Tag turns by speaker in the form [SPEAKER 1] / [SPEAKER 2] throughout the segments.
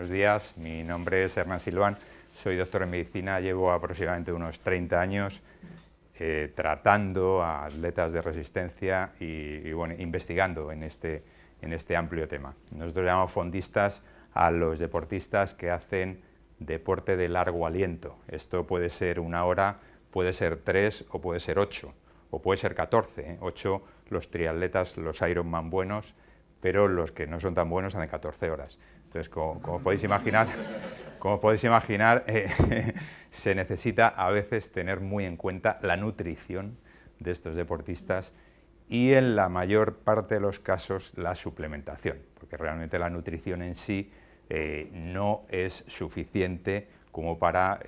[SPEAKER 1] Buenos días, mi nombre es Hernán Silván, soy doctor en medicina, llevo aproximadamente unos 30 años tratando a atletas de resistencia y bueno, investigando en este amplio tema. Nosotros llamamos fondistas a los deportistas que hacen deporte de largo aliento. Esto puede ser 1 hora, puede ser 3 o puede ser 8 o puede ser 14. 8 los triatletas, los Ironman buenos, pero los que no son tan buenos hacen 14 horas. Entonces, como podéis imaginar, se necesita a veces tener muy en cuenta la nutrición de estos deportistas y en la mayor parte de los casos la suplementación, porque realmente la nutrición en sí no es suficiente como para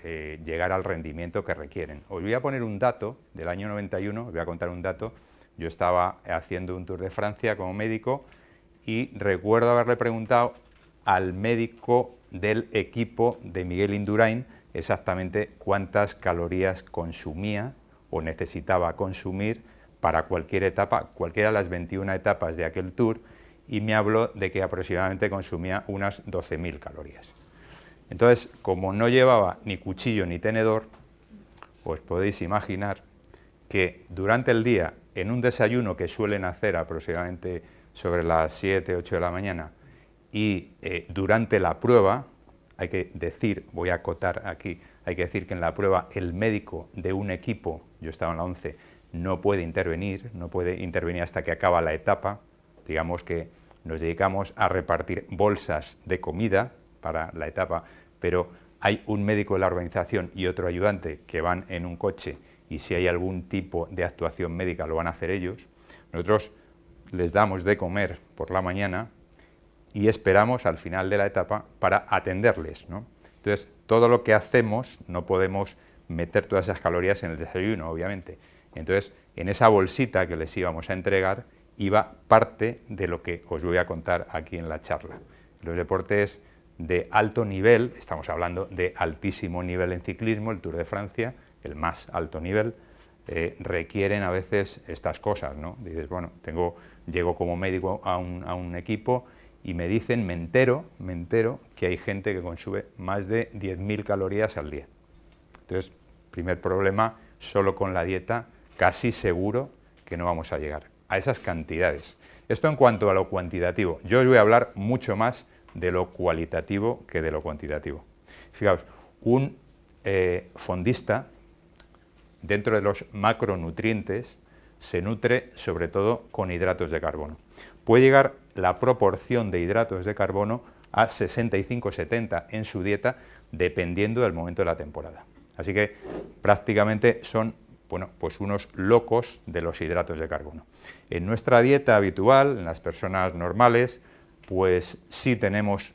[SPEAKER 1] llegar al rendimiento que requieren. Os voy a poner un dato del año 91, os voy a contar un dato. Yo estaba haciendo un Tour de Francia como médico y recuerdo haberle preguntado al médico del equipo de Miguel Indurain exactamente cuántas calorías consumía o necesitaba consumir para cualquier etapa, cualquiera de las 21 etapas de aquel Tour, y me habló de que aproximadamente consumía unas 12.000 calorías. Entonces, como no llevaba ni cuchillo ni tenedor, os podéis imaginar que durante el día, en un desayuno que suelen hacer aproximadamente sobre las 7, 8 de la mañana, y durante la prueba, hay que decir, voy a acotar aquí, hay que decir que en la prueba el médico de un equipo, yo estaba en la 11, no puede intervenir hasta que acaba la etapa. Digamos que nos dedicamos a repartir bolsas de comida para la etapa, pero hay un médico de la organización y otro ayudante que van en un coche y si hay algún tipo de actuación médica lo van a hacer ellos. Nosotros les damos de comer por la mañana y esperamos al final de la etapa para atenderles, ¿no? Entonces, todo lo que hacemos no podemos meter todas esas calorías en el desayuno, obviamente. Entonces, en esa bolsita que les íbamos a entregar iba parte de lo que os voy a contar aquí en la charla. Los deportes de alto nivel, estamos hablando de altísimo nivel en ciclismo, el Tour de Francia, el más alto nivel, requieren a veces estas cosas, ¿no? Dices, bueno, llego como médico a un equipo y me dicen, me entero que hay gente que consume más de 10.000 calorías al día. Entonces, primer problema, solo con la dieta casi seguro que no vamos a llegar a esas cantidades. Esto en cuanto a lo cuantitativo. Yo os voy a hablar mucho más de lo cualitativo que de lo cuantitativo. Fijaos, un fondista, dentro de los macronutrientes, se nutre sobre todo con hidratos de carbono. Puede llegar la proporción de hidratos de carbono a 65-70 en su dieta, dependiendo del momento de la temporada. Así que prácticamente son, bueno, pues unos locos de los hidratos de carbono. En nuestra dieta habitual, en las personas normales, pues sí tenemos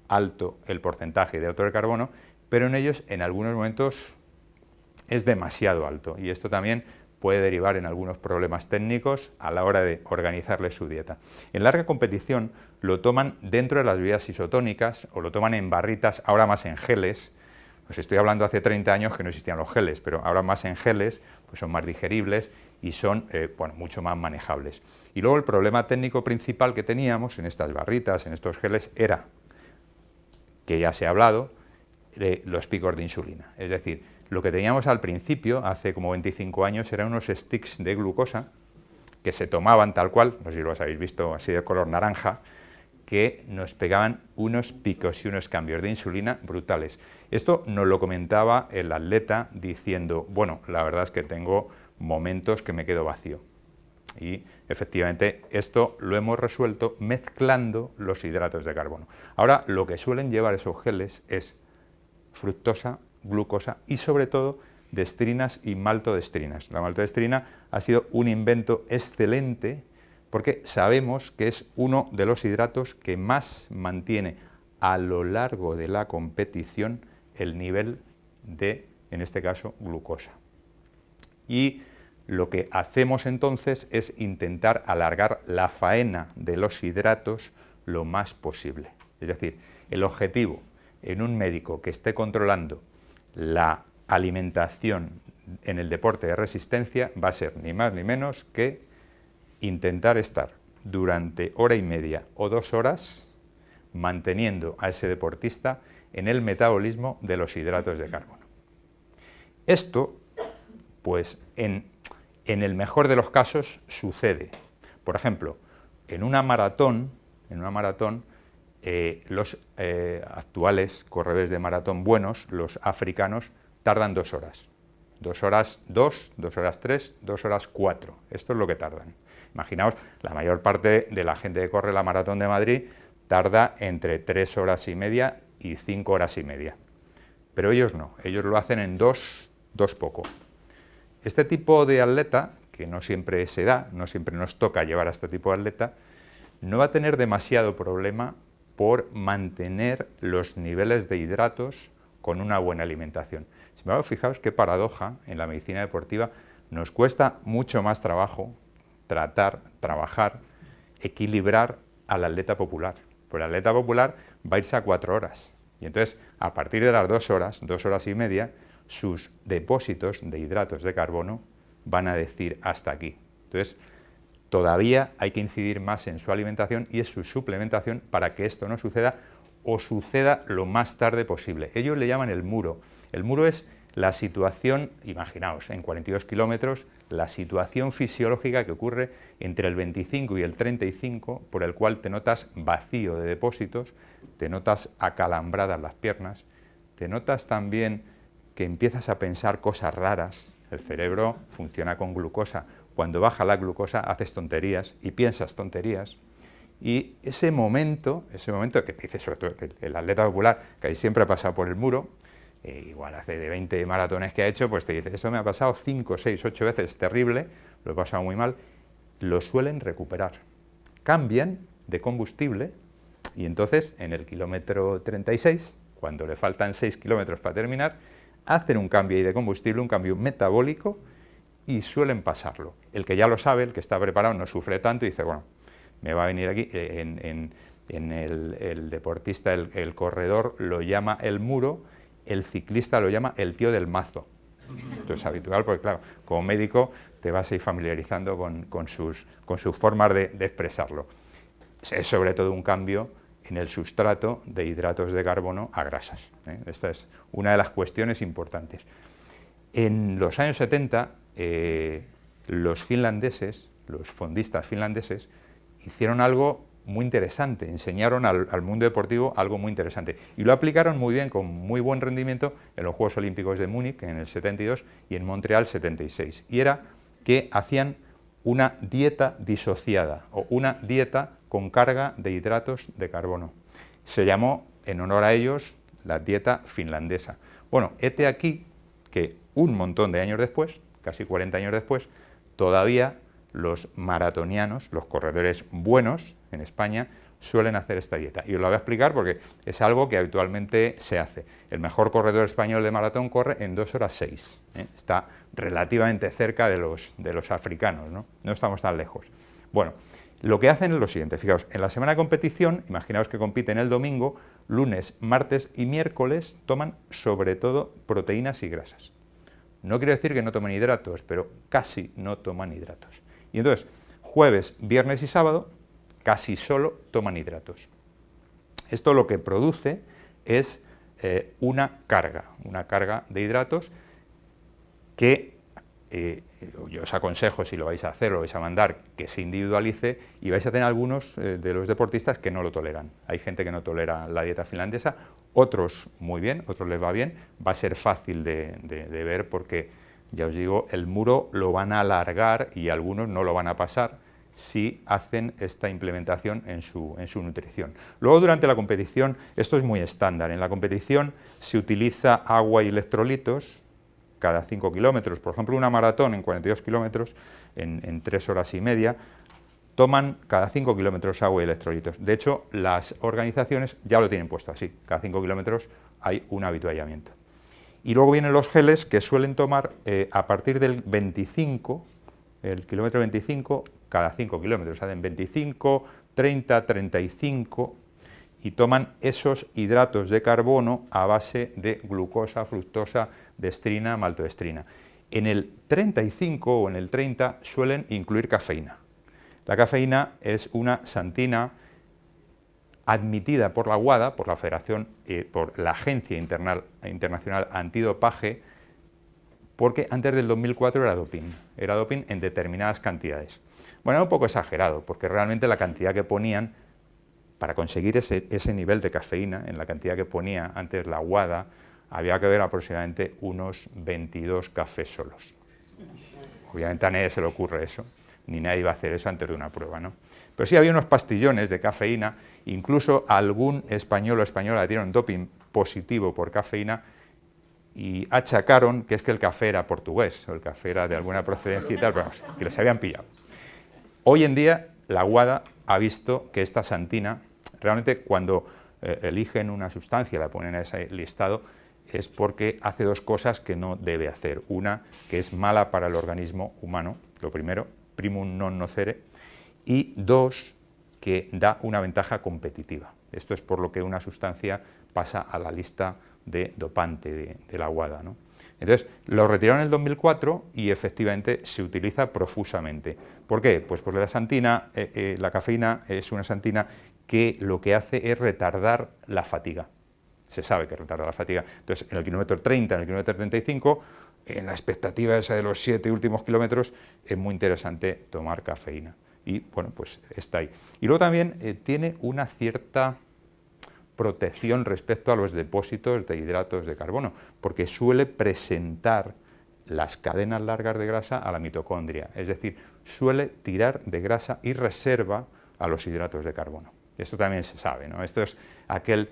[SPEAKER 1] alto el porcentaje de hidratos de carbono, pero en ellos en algunos momentos es demasiado alto y esto también puede derivar en algunos problemas técnicos a la hora de organizarles su dieta. En larga competición lo toman dentro de las bebidas isotónicas o lo toman en barritas, ahora más en geles. Os estoy hablando hace 30 años que no existían los geles, pero ahora más en geles, pues son más digeribles y son bueno, mucho más manejables. Y luego el problema técnico principal que teníamos en estas barritas, en estos geles, era, que ya se ha hablado, de los picos de insulina. Es decir, lo que teníamos al principio, hace como 25 años, eran unos sticks de glucosa que se tomaban tal cual, no sé si los habéis visto así de color naranja, que nos pegaban unos picos y unos cambios de insulina brutales. Esto nos lo comentaba el atleta diciendo, bueno, la verdad es que tengo momentos que me quedo vacío. Y efectivamente esto lo hemos resuelto mezclando los hidratos de carbono. Ahora lo que suelen llevar esos geles es fructosa, glucosa y sobre todo destrinas y maltodestrinas. La maltodestrina ha sido un invento excelente porque sabemos que es uno de los hidratos que más mantiene a lo largo de la competición el nivel de, en este caso, glucosa. Y lo que hacemos entonces es intentar alargar la faena de los hidratos lo más posible. Es decir, el objetivo en un médico que esté controlando la alimentación en el deporte de resistencia va a ser ni más ni menos que intentar estar durante 1 hora y media o 2 horas manteniendo a ese deportista en el metabolismo de los hidratos de carbono. Esto, pues, en el mejor de los casos sucede. Por ejemplo, en una maratón, los actuales corredores de maratón buenos, los africanos, tardan 2 horas. 2 horas 2, 2 horas 3, 2 horas 4. Esto es lo que tardan. Imaginaos, la mayor parte de la gente que corre la maratón de Madrid tarda entre 3 horas y media y 5 horas y media. Pero ellos no, ellos lo hacen en 2 poco. Este tipo de atleta, que no siempre se da, no siempre nos toca llevar a este tipo de atleta, no va a tener demasiado problema por mantener los niveles de hidratos con una buena alimentación. Sin embargo, fijaos qué paradoja, en la medicina deportiva nos cuesta mucho más trabajo trabajar, equilibrar al atleta popular. Pues el atleta popular va a irse a 4 horas. Y entonces, a partir de las 2 horas, 2 horas y media, sus depósitos de hidratos de carbono van a decir hasta aquí. Entonces, todavía hay que incidir más en su alimentación y en su suplementación para que esto no suceda o suceda lo más tarde posible. Ellos le llaman el muro. El muro es la situación, imaginaos, en 42 kilómetros, la situación fisiológica que ocurre entre el 25 y el 35, por el cual te notas vacío de depósitos, te notas acalambradas las piernas, te notas también que empiezas a pensar cosas raras. El cerebro funciona con glucosa. Cuando baja la glucosa haces tonterías y piensas tonterías. Y ese momento que te dice, sobre todo el atleta popular, que ahí siempre ha pasado por el muro, igual hace de 20 maratones que ha hecho, pues te dice, eso me ha pasado 5, 6, 8 veces, es terrible, lo he pasado muy mal, lo suelen recuperar. Cambian de combustible y entonces en el kilómetro 36, cuando le faltan 6 kilómetros para terminar, hacen un cambio ahí de combustible, un cambio metabólico y suelen pasarlo. El que ya lo sabe, el que está preparado, no sufre tanto y dice, bueno, me va a venir aquí, el deportista, el corredor lo llama el muro, el ciclista lo llama el tío del mazo. Esto es habitual porque, claro, como médico te vas a ir familiarizando con sus formas de expresarlo. Es sobre todo un cambio en el sustrato de hidratos de carbono a grasas. Esta es una de las cuestiones importantes. En los años 70, los finlandeses, los fondistas finlandeses, hicieron algo muy interesante, enseñaron al mundo deportivo algo muy interesante y lo aplicaron muy bien, con muy buen rendimiento en los Juegos Olímpicos de Múnich en el 72 y en Montreal 76, y era que hacían una dieta disociada o una dieta con carga de hidratos de carbono. Se llamó, en honor a ellos, la dieta finlandesa. Bueno, hete aquí que un montón de años después, casi 40 años después, todavía los maratonianos, los corredores buenos en España, suelen hacer esta dieta. Y os la voy a explicar porque es algo que habitualmente se hace. El mejor corredor español de maratón corre en 2 horas 6. Está relativamente cerca de los africanos, ¿no? No estamos tan lejos. Bueno, lo que hacen es lo siguiente, fijaos, en la semana de competición, imaginaos que compiten el domingo, lunes, martes y miércoles toman sobre todo proteínas y grasas. No quiere decir que no tomen hidratos, pero casi no toman hidratos. Y entonces, jueves, viernes y sábado, casi solo toman hidratos. Esto lo que produce es una carga de hidratos que yo os aconsejo, si lo vais a hacer, lo vais a mandar, que se individualice, y vais a tener algunos de los deportistas que no lo toleran. Hay gente que no tolera la dieta finlandesa, otros muy bien, otros les va bien, va a ser fácil de ver porque, ya os digo, el muro lo van a alargar y algunos no lo van a pasar si hacen esta implementación en su nutrición. Luego, durante la competición, esto es muy estándar. En la competición se utiliza agua y electrolitos cada 5 kilómetros. Por ejemplo, una maratón en 42 kilómetros, en 3 horas y media, toman cada 5 kilómetros agua y electrolitos. De hecho, las organizaciones ya lo tienen puesto así. Cada 5 kilómetros hay un habituallamiento. Y luego vienen los geles que suelen tomar a partir del 25, el kilómetro 25, cada 5 kilómetros. Hacen 25, 30, 35 y toman esos hidratos de carbono a base de glucosa, fructosa, destrina, maltodextrina. En el 35 o en el 30 suelen incluir cafeína. La cafeína es una santina admitida por la WADA, por la Federación, por la Agencia Internacional Antidopaje, porque antes del 2004 era doping en determinadas cantidades. Bueno, era un poco exagerado, porque realmente la cantidad que ponían, para conseguir ese nivel de cafeína, en la cantidad que ponía antes la WADA, había que ver aproximadamente unos 22 cafés solos. Obviamente a nadie se le ocurre eso, ni nadie va a hacer eso antes de una prueba, ¿no? Pero sí había unos pastillones de cafeína, incluso algún español o española dieron doping positivo por cafeína y achacaron que es que el café era portugués, o el café era de alguna procedencia y tal, pero vamos, que les habían pillado. Hoy en día la WADA ha visto que esta xantina, realmente cuando eligen una sustancia, la ponen a ese listado, es porque hace dos cosas que no debe hacer. Una, que es mala para el organismo humano, lo primero, primum non nocere, y dos, que da una ventaja competitiva. Esto es por lo que una sustancia pasa a la lista de dopante de la WADA, ¿no? Entonces, lo retiraron en el 2004 y efectivamente se utiliza profusamente. ¿Por qué? Pues porque la cafeína es una xantina que lo que hace es retardar la fatiga. Se sabe que retarda la fatiga. Entonces, en el kilómetro 30, en el kilómetro 35, en la expectativa esa de los 7 últimos kilómetros, es muy interesante tomar cafeína. Y, bueno, pues está ahí. Y luego también tiene una cierta protección respecto a los depósitos de hidratos de carbono, porque suele presentar las cadenas largas de grasa a la mitocondria, es decir, suele tirar de grasa y reserva a los hidratos de carbono. Esto también se sabe, ¿no? Esto es aquel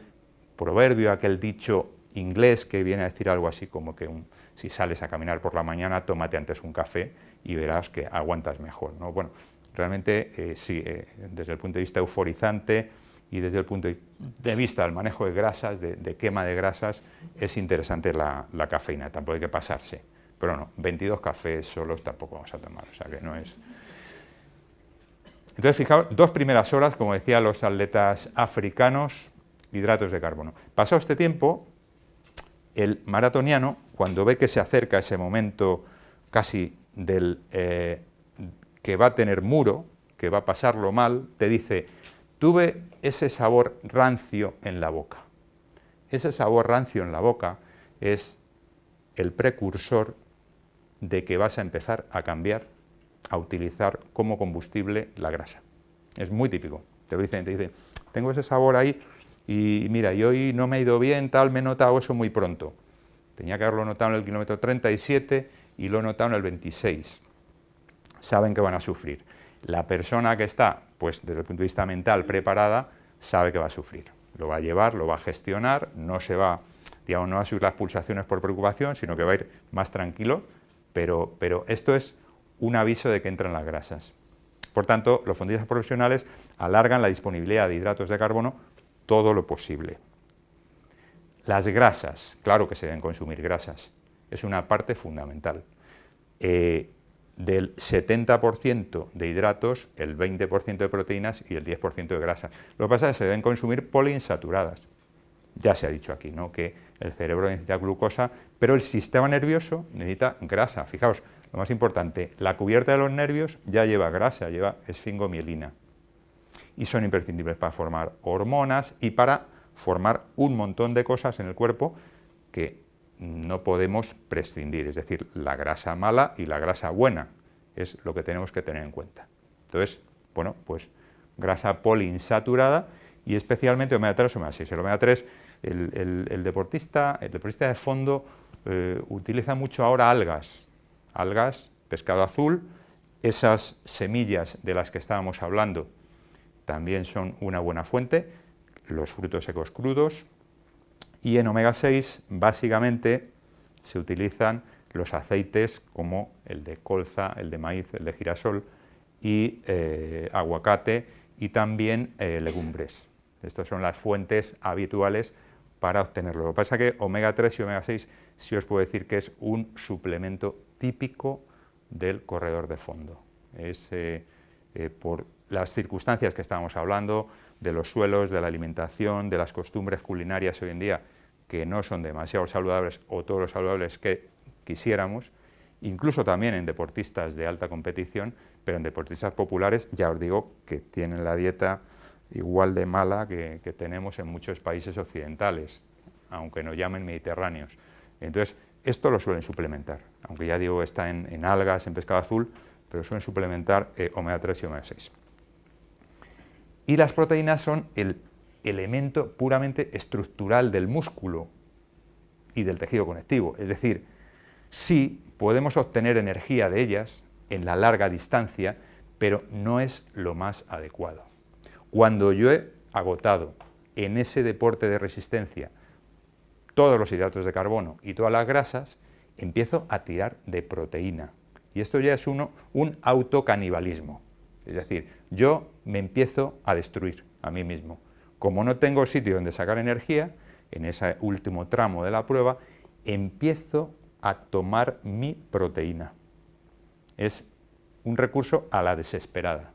[SPEAKER 1] proverbio, aquel dicho inglés que viene a decir algo así como que si sales a caminar por la mañana, tómate antes un café y verás que aguantas mejor, ¿no? Bueno, realmente sí, desde el punto de vista euforizante y desde el punto de vista del manejo de grasas, de quema de grasas, es interesante la cafeína, tampoco hay que pasarse. Pero no, 22 cafés solos tampoco vamos a tomar, o sea que no es... Entonces, fijaos, 2 primeras horas, como decían los atletas africanos, hidratos de carbono. Pasado este tiempo, el maratoniano, cuando ve que se acerca ese momento casi del que va a tener muro, que va a pasarlo mal, te dice, tuve ese sabor rancio en la boca. Ese sabor rancio en la boca es el precursor de que vas a empezar a cambiar, a utilizar como combustible la grasa. Es muy típico. Te lo dicen, te dicen, tengo ese sabor ahí y mira, y hoy no me ha ido bien, tal, me he notado eso muy pronto. Tenía que haberlo notado en el kilómetro 37 y lo he notado en el 26. Saben que van a sufrir. La persona que está, pues desde el punto de vista mental, preparada, sabe que va a sufrir. Lo va a llevar, lo va a gestionar, no se va, digamos, no va a subir las pulsaciones por preocupación, sino que va a ir más tranquilo, pero esto es un aviso de que entran las grasas. Por tanto, los fondistas profesionales alargan la disponibilidad de hidratos de carbono todo lo posible. Las grasas, claro que se deben consumir grasas, es una parte fundamental. Del 70% de hidratos, el 20% de proteínas y el 10% de grasas. Lo que pasa es que se deben consumir poliinsaturadas. Ya se ha dicho aquí, ¿no?, que el cerebro necesita glucosa, pero el sistema nervioso necesita grasa. Fijaos, lo más importante, la cubierta de los nervios ya lleva grasa, lleva esfingomielina. Y son imprescindibles para formar hormonas y para formar un montón de cosas en el cuerpo que no podemos prescindir, es decir, la grasa mala y la grasa buena es lo que tenemos que tener en cuenta. Entonces, bueno, pues grasa poliinsaturada y especialmente omega 3 o omega 6. El omega 3, el deportista de fondo utiliza mucho ahora algas, pescado azul, esas semillas de las que estábamos hablando también son una buena fuente, los frutos secos crudos, y en omega 6 básicamente se utilizan los aceites como el de colza, el de maíz, el de girasol y aguacate y también legumbres. Estas son las fuentes habituales para obtenerlo. Lo que pasa es que omega 3 y omega 6 sí os puedo decir que es un suplemento típico del corredor de fondo. Es por las circunstancias que estábamos hablando, de los suelos, de la alimentación, de las costumbres culinarias hoy en día, que no son demasiado saludables o todos los saludables que quisiéramos, incluso también en deportistas de alta competición, pero en deportistas populares ya os digo que tienen la dieta igual de mala que tenemos en muchos países occidentales, aunque nos llamen mediterráneos. Entonces, esto lo suelen suplementar, aunque ya digo, está en algas, en pescado azul, pero suelen suplementar omega 3 y omega 6. Y las proteínas son el elemento puramente estructural del músculo y del tejido conectivo, es decir, sí podemos obtener energía de ellas en la larga distancia, pero no es lo más adecuado. Cuando yo he agotado en ese deporte de resistencia todos los hidratos de carbono y todas las grasas, empiezo a tirar de proteína. Y esto ya es un autocanibalismo. Es decir, yo me empiezo a destruir a mí mismo. Como no tengo sitio donde sacar energía, en ese último tramo de la prueba, empiezo a tomar mi proteína. Es un recurso a la desesperada.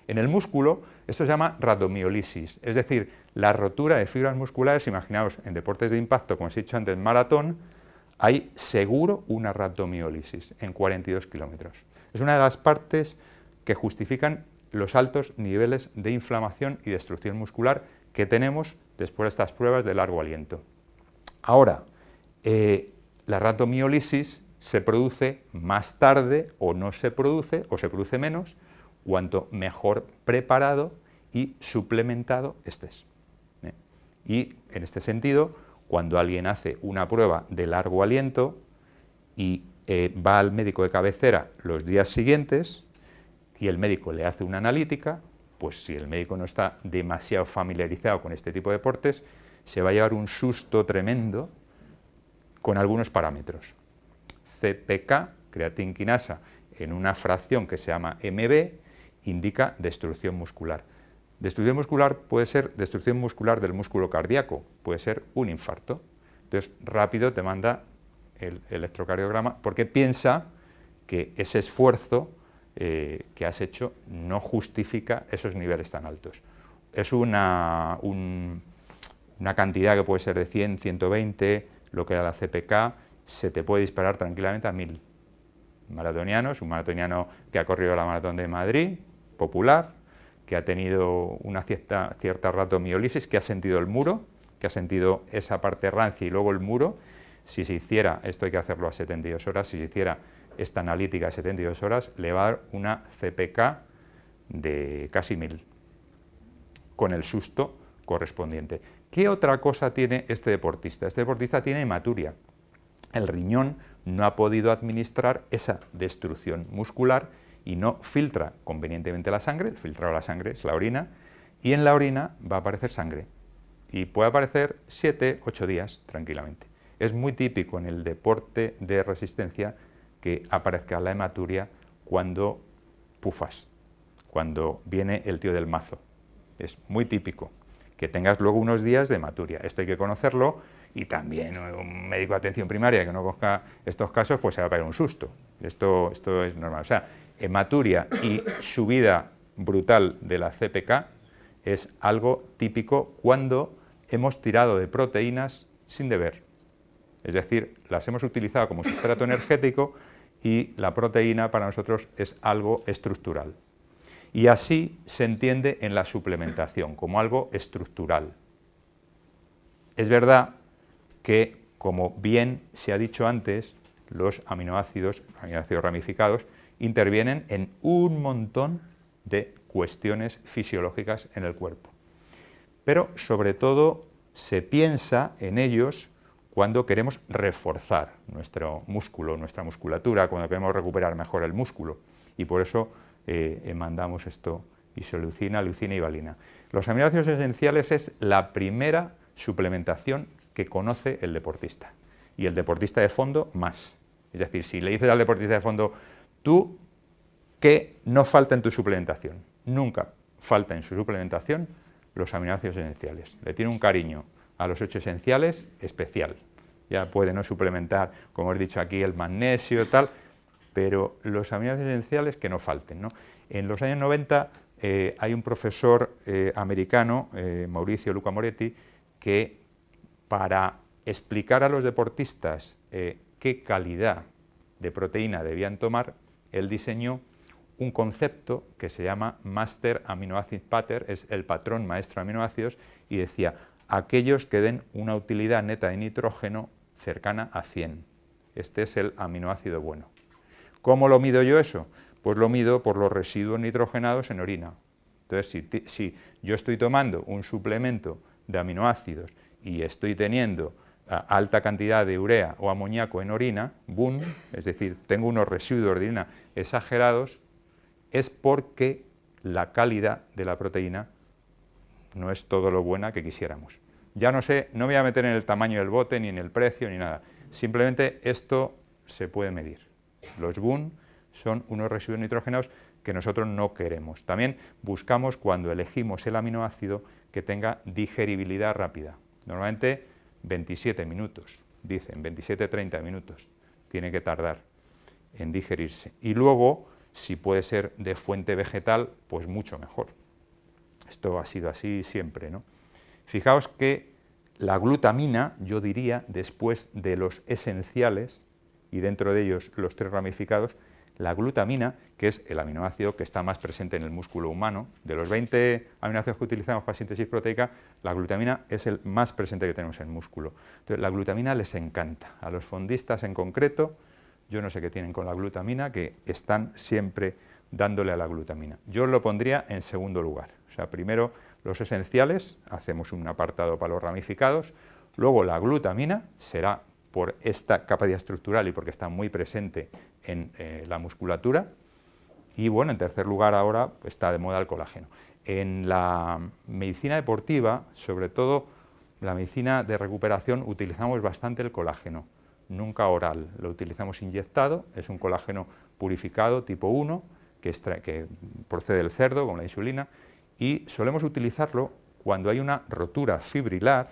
[SPEAKER 1] En el músculo, esto se llama rhabdomiólisis, es decir, la rotura de fibras musculares. Imaginaos, en deportes de impacto, como os he dicho antes, maratón, hay seguro una rhabdomiólisis en 42 kilómetros. Es una de las partes que justifican los altos niveles de inflamación y destrucción muscular que tenemos después de estas pruebas de largo aliento. Ahora, la rhabdomiólisis se produce más tarde o no se produce, o se produce menos, cuanto mejor preparado y suplementado estés. Y en este sentido, cuando alguien hace una prueba de largo aliento y va al médico de cabecera los días siguientes y el médico le hace una analítica, pues si el médico no está demasiado familiarizado con este tipo de deportes, se va a llevar un susto tremendo con algunos parámetros. CPK, creatinquinasa, en una fracción que se llama MB, indica destrucción muscular. Destrucción muscular puede ser destrucción muscular del músculo cardíaco, puede ser un infarto. Entonces, rápido te manda el electrocardiograma porque piensa que ese esfuerzo que has hecho no justifica esos niveles tan altos. Es una cantidad que puede ser de 100, 120, lo que da la CPK, se te puede disparar tranquilamente a 1000 maratonianos, un maratoniano que ha corrido la maratón de Madrid, popular, que ha tenido una cierta rhabdomiólisis, que ha sentido el muro, que ha sentido esa parte rancia y luego el muro. Si se hiciera, esto hay que hacerlo a 72 horas, si se hiciera esta analítica a 72 horas, le va a dar una CPK de casi 1000, con el susto correspondiente. ¿Qué otra cosa tiene este deportista? Este deportista tiene hematuria. El riñón no ha podido administrar esa destrucción muscular y no filtra convenientemente la sangre. El filtrado de la sangre es la orina, y en la orina va a aparecer sangre, y puede aparecer 7, 8 días tranquilamente. Es muy típico en el deporte de resistencia que aparezca la hematuria cuando pufas, cuando viene el tío del mazo. Es muy típico que tengas luego unos días de hematuria. Esto hay que conocerlo, y también un médico de atención primaria que no conozca estos casos, pues se va a pegar un susto. Esto es normal. O sea, hematuria y subida brutal de la CPK es algo típico cuando hemos tirado de proteínas sin deber. Es decir, las hemos utilizado como sustrato energético y la proteína para nosotros es algo estructural. Y así se entiende en la suplementación, como algo estructural. Es verdad que, como bien se ha dicho antes, los aminoácidos ramificados, intervienen en un montón de cuestiones fisiológicas en el cuerpo. Pero, sobre todo, se piensa en ellos cuando queremos reforzar nuestro músculo, nuestra musculatura, cuando queremos recuperar mejor el músculo. Y por eso mandamos esto, isoleucina, leucina y valina. Los aminoácidos esenciales es la primera suplementación que conoce el deportista. Y el deportista de fondo más. Es decir, si le dices al deportista de fondo, tú, ¿qué no falta en tu suplementación? Nunca falta en su suplementación los aminoácidos esenciales. Le tiene un cariño a los 8 esenciales especial. Ya puede no suplementar, como he dicho aquí, el magnesio, tal, pero los aminoácidos esenciales que no falten, ¿no? En los años 90 hay un profesor americano, Mauricio Luca Moretti, que para explicar a los deportistas qué calidad de proteína debían tomar, él diseñó un concepto que se llama Master Amino Acid Pattern, es el patrón maestro de aminoácidos, y decía aquellos que den una utilidad neta de nitrógeno cercana a 100. Este es el aminoácido bueno. ¿Cómo lo mido yo eso? Pues lo mido por los residuos nitrogenados en orina. Entonces, si yo estoy tomando un suplemento de aminoácidos y estoy teniendo alta cantidad de urea o amoníaco en orina, boom, es decir, tengo unos residuos de orina exagerados, es porque la calidad de la proteína no es todo lo buena que quisiéramos. Ya no sé, no me voy a meter en el tamaño del bote, ni en el precio, ni nada. Simplemente esto se puede medir. Los BUN son unos residuos nitrogenados que nosotros no queremos. También buscamos, cuando elegimos el aminoácido, que tenga digeribilidad rápida. Normalmente 27 minutos, dicen, 27-30 minutos tiene que tardar en digerirse. Y luego, si puede ser de fuente vegetal, pues mucho mejor. Esto ha sido así siempre, ¿no? Fijaos que la glutamina, yo diría, después de los esenciales, y dentro de ellos los 3 ramificados, la glutamina, que es el aminoácido que está más presente en el músculo humano, de los 20 aminoácidos que utilizamos para síntesis proteica, la glutamina es el más presente que tenemos en el músculo. Entonces, la glutamina les encanta, a los fondistas en concreto, yo no sé qué tienen con la glutamina, que están siempre dándole a la glutamina. Yo lo pondría en segundo lugar. O sea, primero los esenciales, hacemos un apartado para los ramificados, luego la glutamina será por esta capacidad estructural y porque está muy presente en la musculatura, y bueno, en tercer lugar ahora está de moda el colágeno. En la medicina deportiva, sobre todo la medicina de recuperación, utilizamos bastante el colágeno, nunca oral, lo utilizamos inyectado, es un colágeno purificado tipo 1, que procede del cerdo, con la insulina, y solemos utilizarlo cuando hay una rotura fibrilar.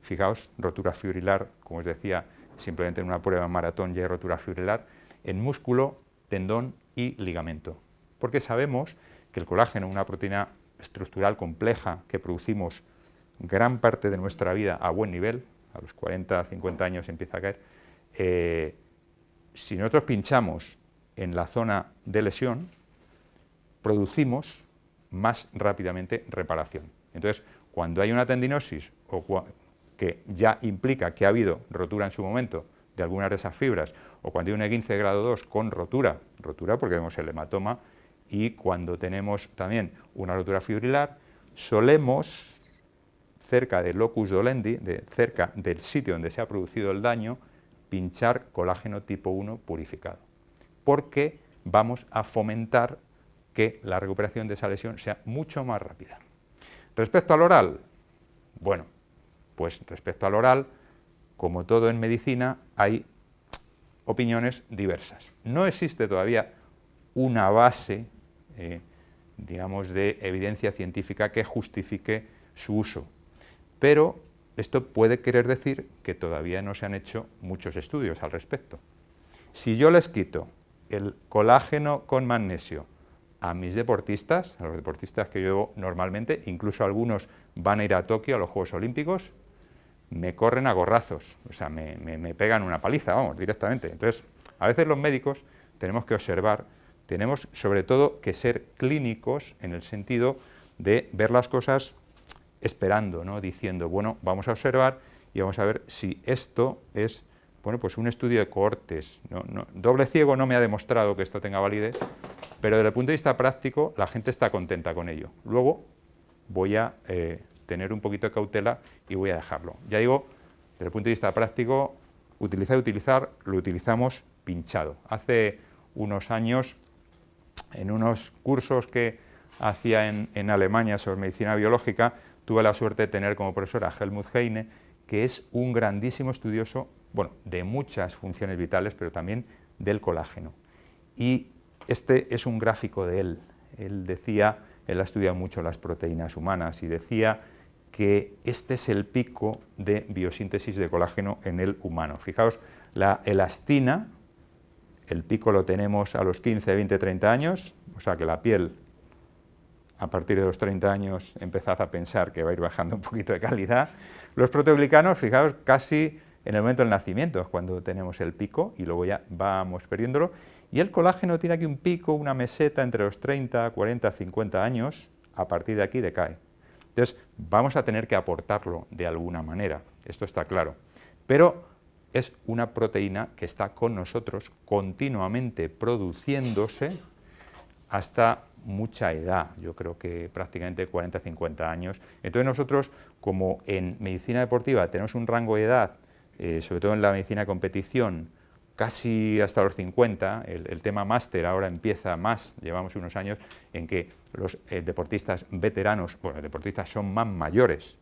[SPEAKER 1] Fijaos, rotura fibrilar, como os decía, simplemente en una prueba en maratón ya hay rotura fibrilar, en músculo, tendón y ligamento. Porque sabemos que el colágeno, una proteína estructural compleja que producimos gran parte de nuestra vida a buen nivel, a los 40, 50 años empieza a caer, si nosotros pinchamos en la zona de lesión, producimos más rápidamente reparación. Entonces, cuando hay una tendinosis que ya implica que ha habido rotura en su momento de algunas de esas fibras, o cuando hay un E15 de grado 2 con rotura porque vemos el hematoma, y cuando tenemos también una rotura fibrilar, solemos, cerca del locus dolendi, cerca del sitio donde se ha producido el daño, pinchar colágeno tipo 1 purificado, porque vamos a fomentar que la recuperación de esa lesión sea mucho más rápida. Respecto al oral, bueno, pues respecto al oral, como todo en medicina, hay opiniones diversas. No existe todavía una base, digamos, de evidencia científica que justifique su uso, pero esto puede querer decir que todavía no se han hecho muchos estudios al respecto. Si yo les quito el colágeno con magnesio a mis deportistas, a los deportistas que yo normalmente, incluso algunos van a ir a Tokio a los Juegos Olímpicos, me corren a gorrazos, o sea, me pegan una paliza, vamos, directamente. Entonces, a veces los médicos tenemos que observar, tenemos sobre todo que ser clínicos en el sentido de ver las cosas esperando, ¿no? Diciendo, bueno, vamos a observar y vamos a ver si esto es, bueno, pues un estudio de cohortes. Doble ciego no me ha demostrado que esto tenga validez, pero desde el punto de vista práctico la gente está contenta con ello. Luego voy a tener un poquito de cautela y voy a dejarlo. Ya digo, desde el punto de vista práctico, utilizar, lo utilizamos pinchado. Hace unos años, en unos cursos que hacía en Alemania sobre medicina biológica, tuve la suerte de tener como profesor a Helmut Heine, que es un grandísimo estudioso, bueno, de muchas funciones vitales, pero también del colágeno. Y este es un gráfico de él. Él decía, él ha estudiado mucho las proteínas humanas y decía que este es el pico de biosíntesis de colágeno en el humano. Fijaos, la elastina, el pico lo tenemos a los 15, 20, 30 años, o sea que la piel a partir de los 30 años empezad a pensar que va a ir bajando un poquito de calidad. Los proteoglicanos, fijaos, casi en el momento del nacimiento es cuando tenemos el pico y luego ya vamos perdiéndolo. Y el colágeno tiene aquí un pico, una meseta entre los 30, 40, 50 años, a partir de aquí decae. Entonces, vamos a tener que aportarlo de alguna manera, esto está claro. Pero es una proteína que está con nosotros continuamente produciéndose hasta mucha edad, yo creo que prácticamente 40, 50 años. Entonces nosotros, como en medicina deportiva tenemos un rango de edad, sobre todo en la medicina de competición, casi hasta los 50, el tema máster ahora empieza más, llevamos unos años en que los deportistas veteranos, bueno, deportistas son más mayores,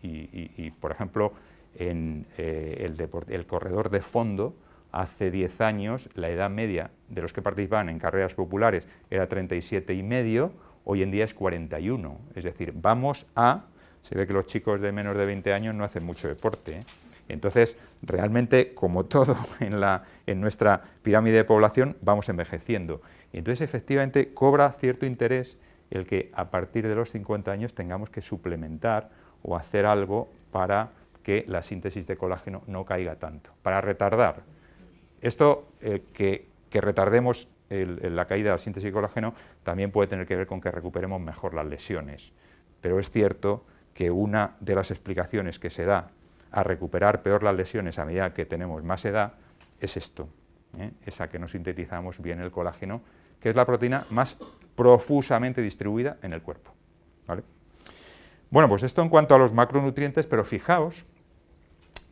[SPEAKER 1] y por ejemplo, en el corredor de fondo, hace 10 años la edad media de los que participaban en carreras populares era 37,5, hoy en día es 41, es decir, se ve que los chicos de menos de 20 años no hacen mucho deporte, ¿eh? Entonces, realmente, como todo en nuestra pirámide de población, vamos envejeciendo. Y entonces, efectivamente, cobra cierto interés el que a partir de los 50 años tengamos que suplementar o hacer algo para que la síntesis de colágeno no caiga tanto, para retardar. Esto, que retardemos la caída de la síntesis de colágeno, también puede tener que ver con que recuperemos mejor las lesiones. Pero es cierto que una de las explicaciones que se da a recuperar peor las lesiones a medida que tenemos más edad es esto, esa que no sintetizamos bien el colágeno, que es la proteína más profusamente distribuida en el cuerpo, ¿vale? Bueno, pues esto en cuanto a los macronutrientes, pero fijaos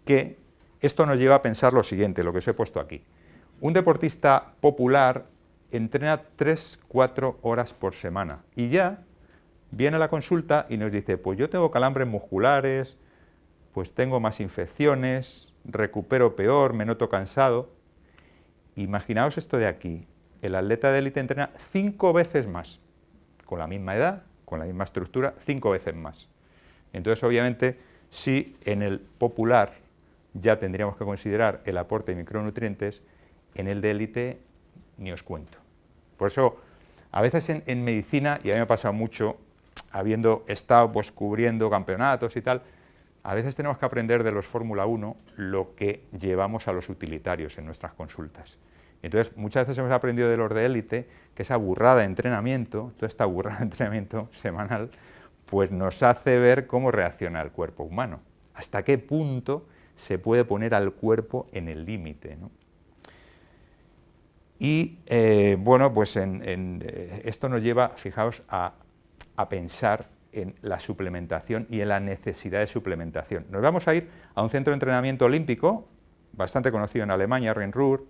[SPEAKER 1] que esto nos lleva a pensar lo siguiente, lo que os he puesto aquí. Un deportista popular entrena 3-4 horas por semana y ya viene a la consulta y nos dice, pues yo tengo calambres musculares, pues tengo más infecciones, recupero peor, me noto cansado. Imaginaos esto de aquí, el atleta de élite entrena 5 veces más, con la misma edad, con la misma estructura, 5 veces más. Entonces, obviamente, si en el popular ya tendríamos que considerar el aporte de micronutrientes, en el de élite ni os cuento. Por eso, a veces en medicina, y a mí me ha pasado mucho, habiendo estado pues, cubriendo campeonatos y tal, a veces tenemos que aprender de los Fórmula 1 lo que llevamos a los utilitarios en nuestras consultas. Entonces, muchas veces hemos aprendido de los de élite que esa burrada de entrenamiento, toda esta burrada de entrenamiento semanal, pues nos hace ver cómo reacciona el cuerpo humano, hasta qué punto se puede poner al cuerpo en el límite, ¿no? Y bueno, pues esto nos lleva, fijaos, a pensar en la suplementación y en la necesidad de suplementación. Nos vamos a ir a un centro de entrenamiento olímpico, bastante conocido en Alemania, Rhein-Ruhr.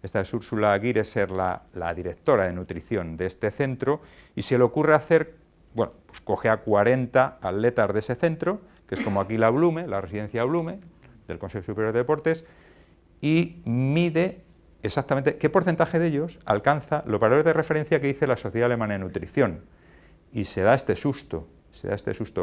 [SPEAKER 1] Esta es Ursula Gieser, la directora de nutrición de este centro, y se le ocurre hacer, bueno, pues coge a 40 atletas de ese centro, que es como aquí la Blume, la residencia Blume, del Consejo Superior de Deportes, y mide exactamente qué porcentaje de ellos alcanza los valores de referencia que dice la Sociedad Alemana de Nutrición, y se da este susto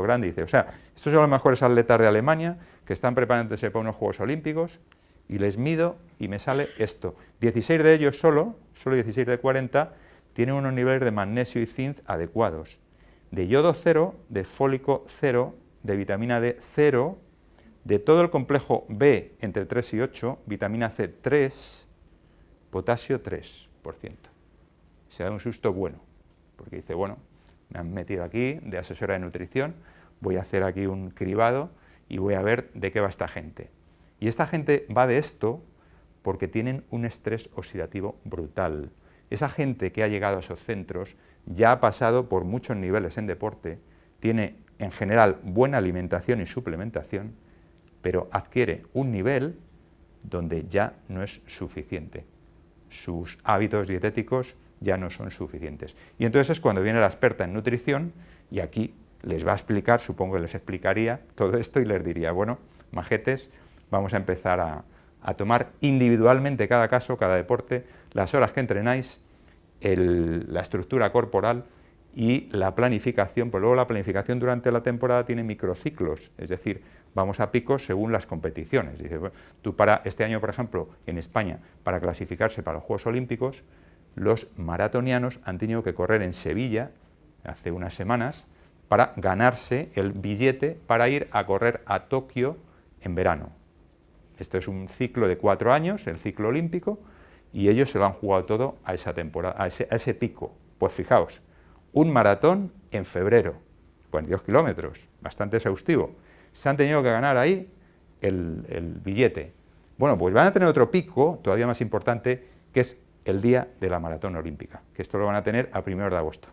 [SPEAKER 1] grande y dice, o sea, estos son los mejores atletas de Alemania que están preparándose para unos Juegos Olímpicos y les mido y me sale esto. 16 de ellos solo 16 de 40, tienen unos niveles de magnesio y zinc adecuados, de yodo 0, de fólico 0, de vitamina D 0, de todo el complejo B entre 3 y 8, vitamina C 3, potasio 3%. Se da un susto bueno, porque dice, bueno, me han metido aquí de asesora de nutrición, voy a hacer aquí un cribado y voy a ver de qué va esta gente. Y esta gente va de esto porque tienen un estrés oxidativo brutal. Esa gente que ha llegado a esos centros ya ha pasado por muchos niveles en deporte, tiene en general buena alimentación y suplementación, pero adquiere un nivel donde ya no es suficiente. Sus hábitos dietéticos ya no son suficientes. Y entonces es cuando viene la experta en nutrición y aquí les va a explicar, supongo que les explicaría todo esto y les diría, bueno, majetes, vamos a empezar a tomar individualmente cada caso, cada deporte, las horas que entrenáis, la estructura corporal y la planificación, pues luego la planificación durante la temporada tiene microciclos, es decir, vamos a picos según las competiciones. Dice, bueno, tú para este año, por ejemplo, en España, para clasificarse para los Juegos Olímpicos, los maratonianos han tenido que correr en Sevilla hace unas semanas para ganarse el billete para ir a correr a Tokio en verano. Este es un ciclo de 4 años, el ciclo olímpico, y ellos se lo han jugado todo a esa temporada, a ese pico. Pues fijaos, un maratón en febrero, 42 kilómetros, bastante exhaustivo. Se han tenido que ganar ahí el billete. Bueno, pues van a tener otro pico, todavía más importante, que es el día de la maratón olímpica, que esto lo van a tener a 1 de agosto.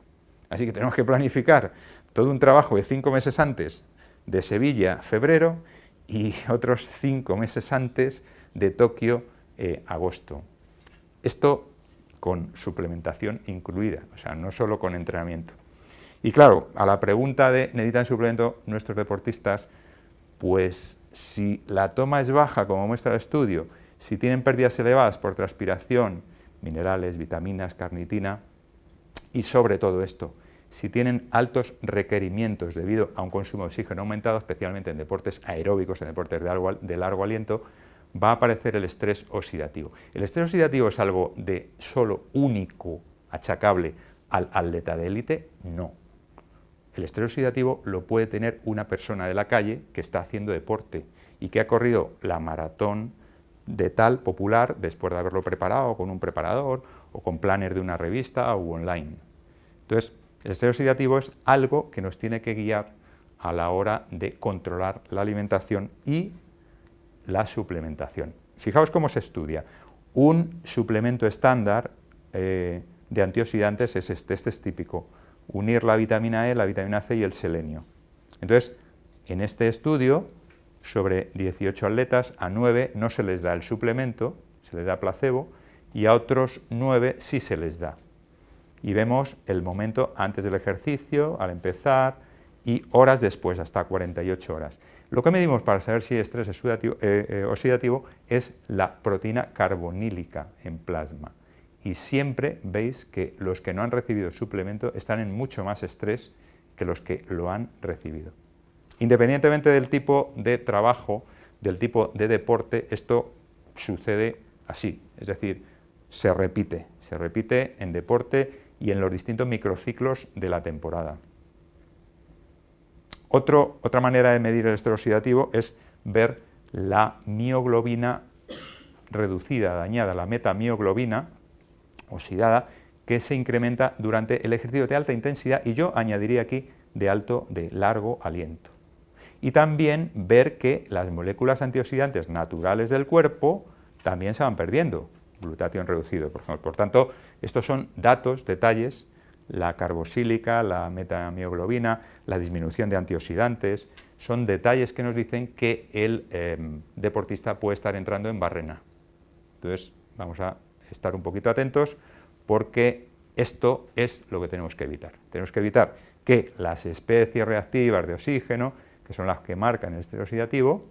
[SPEAKER 1] Así que tenemos que planificar todo un trabajo de 5 meses antes de Sevilla, febrero, y otros 5 meses antes de Tokio, agosto. Esto con suplementación incluida, o sea, no solo con entrenamiento. Y claro, a la pregunta de ¿necesitan suplemento nuestros deportistas? Pues si la toma es baja, como muestra el estudio, si tienen pérdidas elevadas por transpiración, minerales, vitaminas, carnitina, y sobre todo esto, si tienen altos requerimientos debido a un consumo de oxígeno aumentado, especialmente en deportes aeróbicos, en deportes de largo aliento, va a aparecer el estrés oxidativo. ¿El estrés oxidativo es algo de solo único, achacable al atleta de élite? No. El estrés oxidativo lo puede tener una persona de la calle que está haciendo deporte y que ha corrido la maratón de tal popular después de haberlo preparado con un preparador o con planner de una revista o online. Entonces, el estrés oxidativo es algo que nos tiene que guiar a la hora de controlar la alimentación y la suplementación. Fijaos cómo se estudia. Un suplemento estándar de antioxidantes es este es típico, unir la vitamina E, la vitamina C y el selenio. Entonces, en este estudio, sobre 18 atletas, a 9 no se les da el suplemento, se les da placebo, y a otros 9 sí se les da. Y vemos el momento antes del ejercicio, al empezar, y horas después, hasta 48 horas. Lo que medimos para saber si estrés oxidativo es la proteína carbonílica en plasma. Y siempre veis que los que no han recibido el suplemento están en mucho más estrés que los que lo han recibido. Independientemente del tipo de trabajo, del tipo de deporte, esto sucede así, es decir, se repite en deporte y en los distintos microciclos de la temporada. Otra manera de medir el estrés oxidativo es ver la mioglobina reducida, dañada, la metamioglobina oxidada, que se incrementa durante el ejercicio de alta intensidad y yo añadiría aquí de largo aliento. Y también ver que las moléculas antioxidantes naturales del cuerpo también se van perdiendo, glutatión reducido, por ejemplo. Por tanto, estos son datos, detalles, la carboxílica, la metamioglobina, la disminución de antioxidantes, son detalles que nos dicen que el deportista puede estar entrando en barrena. Entonces, vamos a estar un poquito atentos porque esto es lo que tenemos que evitar. Tenemos que evitar que las especies reactivas de oxígeno, que son las que marcan el estrés oxidativo,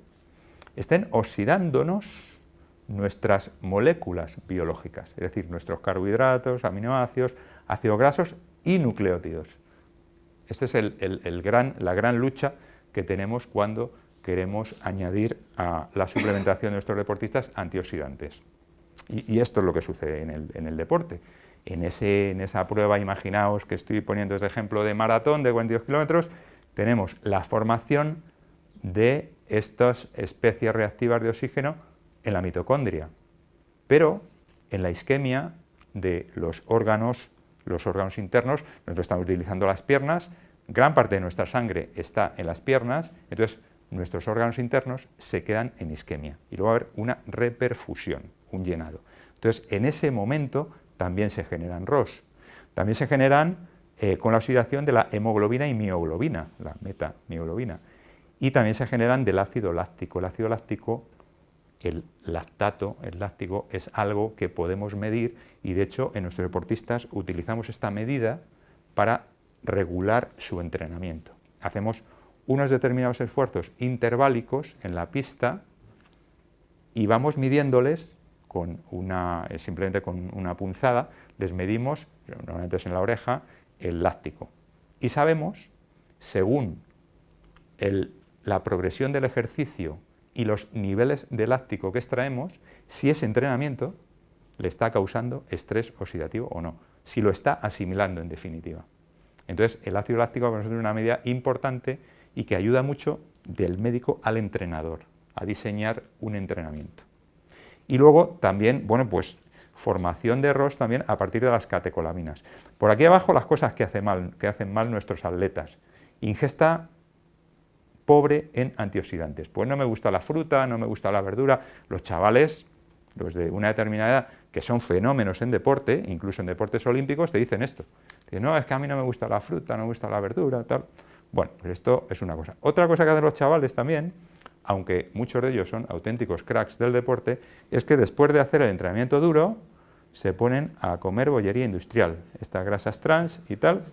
[SPEAKER 1] estén oxidándonos nuestras moléculas biológicas, es decir, nuestros carbohidratos, aminoácidos, ácidos grasos y nucleótidos. Esta es la gran lucha que tenemos cuando queremos añadir a la suplementación de nuestros deportistas antioxidantes. Y esto es lo que sucede en el deporte. En esa prueba, imaginaos que estoy poniendo este ejemplo de maratón de 42 kilómetros, tenemos la formación de estas especies reactivas de oxígeno en la mitocondria, pero en la isquemia de los órganos internos, nosotros estamos utilizando las piernas, gran parte de nuestra sangre está en las piernas, entonces nuestros órganos internos se quedan en isquemia y luego va a haber una reperfusión, un llenado. Entonces, en ese momento también se generan ROS, también se generan con la oxidación de la hemoglobina y mioglobina, la metamioglobina, y también se generan del ácido láctico. El ácido láctico, el lactato, el láctico, es algo que podemos medir y de hecho en nuestros deportistas utilizamos esta medida para regular su entrenamiento. Hacemos unos determinados esfuerzos interválicos en la pista y vamos midiéndoles simplemente con una punzada, les medimos, normalmente es en la oreja, el láctico. Y sabemos, según la progresión del ejercicio y los niveles de láctico que extraemos, si ese entrenamiento le está causando estrés oxidativo o no, si lo está asimilando en definitiva. Entonces, el ácido láctico para nosotros es una medida importante y que ayuda mucho del médico al entrenador a diseñar un entrenamiento. Y luego también, bueno, pues formación de ROS también a partir de las catecolaminas. Por aquí abajo las cosas que hacen mal nuestros atletas. Ingesta pobre en antioxidantes. Pues no me gusta la fruta, no me gusta la verdura. Los chavales, los de una determinada edad, que son fenómenos en deporte, incluso en deportes olímpicos, te dicen esto. Dicen, no, es que a mí no me gusta la fruta, no me gusta la verdura, tal. Bueno, pues esto es una cosa. Otra cosa que hacen los chavales también, aunque muchos de ellos son auténticos cracks del deporte, es que después de hacer el entrenamiento duro, se ponen a comer bollería industrial, estas grasas trans y tal,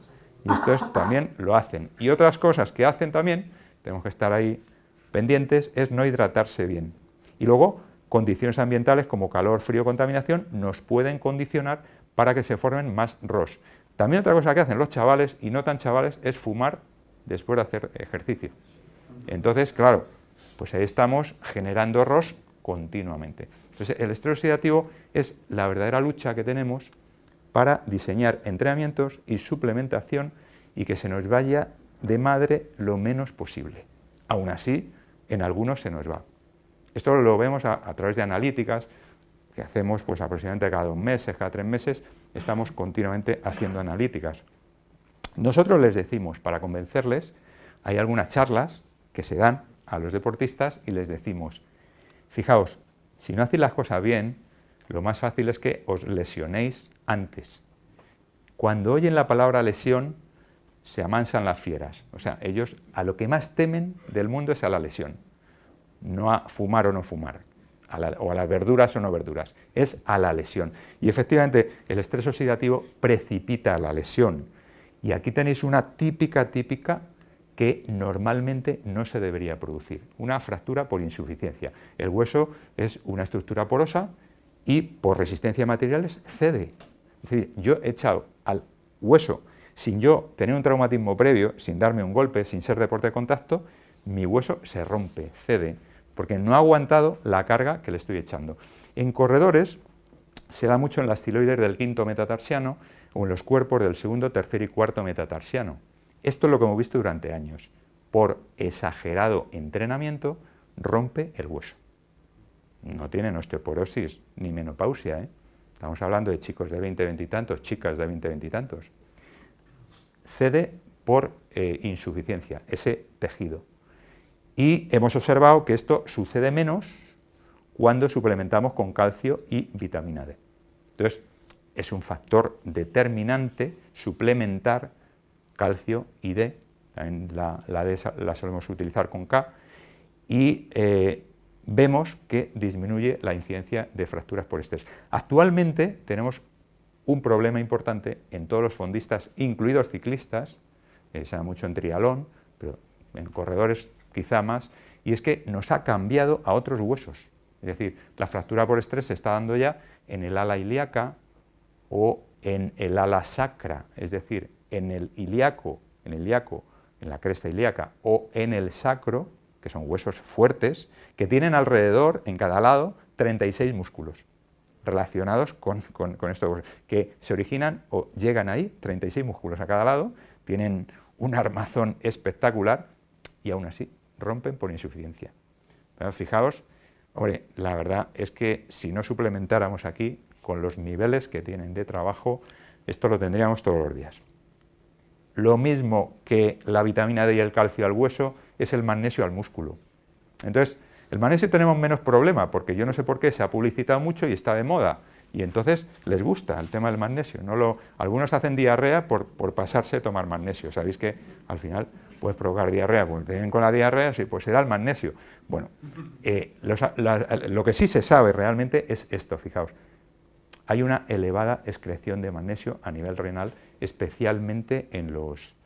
[SPEAKER 1] y estos también lo hacen. Y otras cosas que hacen también, tenemos que estar ahí pendientes, es no hidratarse bien. Y luego, condiciones ambientales como calor, frío, contaminación, nos pueden condicionar para que se formen más ROS. También otra cosa que hacen los chavales, y no tan chavales, es fumar después de hacer ejercicio. Entonces, claro, pues ahí estamos generando ROS continuamente. Entonces, el estrés oxidativo es la verdadera lucha que tenemos para diseñar entrenamientos y suplementación y que se nos vaya de madre lo menos posible. Aún así, en algunos se nos va. Esto lo vemos a través de analíticas que hacemos pues, aproximadamente cada 2 meses, cada 3 meses, estamos continuamente haciendo analíticas. Nosotros les decimos, para convencerles, hay algunas charlas que se dan a los deportistas y les decimos, fijaos, si no hacéis las cosas bien, lo más fácil es que os lesionéis antes. Cuando oyen la palabra lesión, se amansan las fieras. O sea, ellos a lo que más temen del mundo es a la lesión, no a fumar o no fumar, o a las verduras o no verduras, es a la lesión. Y efectivamente, el estrés oxidativo precipita la lesión. Y aquí tenéis una típica que normalmente no se debería producir, una fractura por insuficiencia. El hueso es una estructura porosa y por resistencia a materiales cede. Es decir, yo he echado al hueso, sin yo tener un traumatismo previo, sin darme un golpe, sin ser deporte de contacto, mi hueso se rompe, cede, porque no ha aguantado la carga que le estoy echando. En corredores se da mucho en las estiloides del 5º metatarsiano o en los cuerpos del 2º, 3º y 4º metatarsiano. Esto es lo que hemos visto durante años. Por exagerado entrenamiento rompe el hueso. No tienen osteoporosis ni menopausia, ¿eh? Estamos hablando de chicos de 20, 20 y tantos, chicas de 20, 20 y tantos. Cede por insuficiencia ese tejido. Y hemos observado que esto sucede menos cuando suplementamos con calcio y vitamina D. Entonces, es un factor determinante suplementar calcio y D, también la D la solemos utilizar con K, y vemos que disminuye la incidencia de fracturas por estrés. Actualmente tenemos un problema importante en todos los fondistas, incluidos ciclistas, se da mucho en triatlón, pero en corredores quizá más, y es que nos ha cambiado a otros huesos. Es decir, la fractura por estrés se está dando ya en el ala ilíaca o en el ala sacra, es decir, en el ilíaco, en la cresta ilíaca o en el sacro, que son huesos fuertes, que tienen alrededor, en cada lado, 36 músculos relacionados con estos huesos, que se originan o llegan ahí, 36 músculos a cada lado, tienen un armazón espectacular y aún así rompen por insuficiencia. Pero fijaos, hombre, la verdad es que si no suplementáramos aquí, con los niveles que tienen de trabajo, esto lo tendríamos todos los días. Lo mismo que la vitamina D y el calcio al hueso es el magnesio al músculo. Entonces, el magnesio tenemos menos problema, porque yo no sé por qué se ha publicitado mucho y está de moda, y entonces les gusta el tema del magnesio. Algunos hacen diarrea por pasarse a tomar magnesio. Sabéis que al final puedes provocar diarrea, pues te vienen con la diarrea, sí, pues será el magnesio. Bueno, lo que sí se sabe realmente es esto, fijaos. Hay una elevada excreción de magnesio a nivel renal, especialmente en los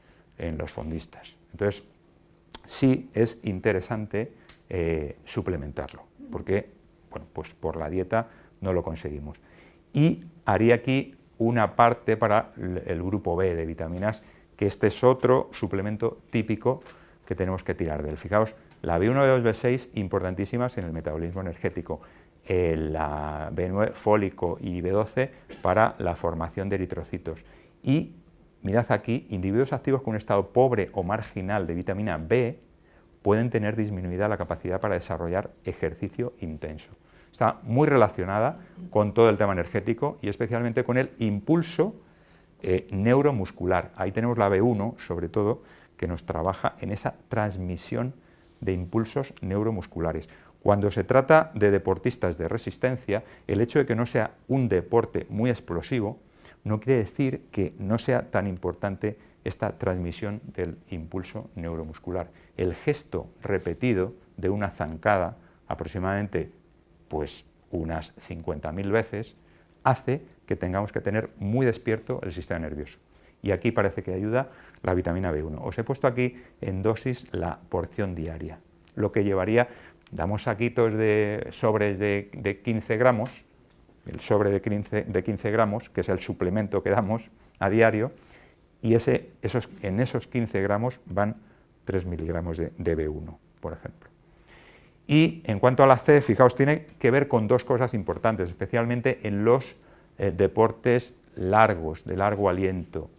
[SPEAKER 1] fondistas. Entonces, sí es interesante suplementarlo, porque bueno, pues por la dieta no lo conseguimos. Y haría aquí una parte para el grupo B de vitaminas, que este es otro suplemento típico que tenemos que tirar de él. Fijaos, la B1, B2, B6, importantísimas en el metabolismo energético. La B9, fólico y B12 para la formación de eritrocitos. Y mirad aquí, individuos activos con un estado pobre o marginal de vitamina B pueden tener disminuida la capacidad para desarrollar ejercicio intenso. Está muy relacionada con todo el tema energético y especialmente con el impulso neuromuscular. Ahí tenemos la B1, sobre todo, que nos trabaja en esa transmisión de impulsos neuromusculares. Cuando se trata de deportistas de resistencia, el hecho de que no sea un deporte muy explosivo no quiere decir que no sea tan importante esta transmisión del impulso neuromuscular. El gesto repetido de una zancada, aproximadamente pues unas 50.000 veces, hace que tengamos que tener muy despierto el sistema nervioso. Y aquí parece que ayuda la vitamina B1. Os he puesto aquí en dosis la porción diaria, lo que llevaría, damos saquitos de sobres de 15 gramos, el sobre de 15 gramos, que es el suplemento que damos a diario, y en esos 15 gramos van 3 miligramos de B1, por ejemplo. Y en cuanto a la C, fijaos, tiene que ver con dos cosas importantes, especialmente en los deportes largos, de largo aliento.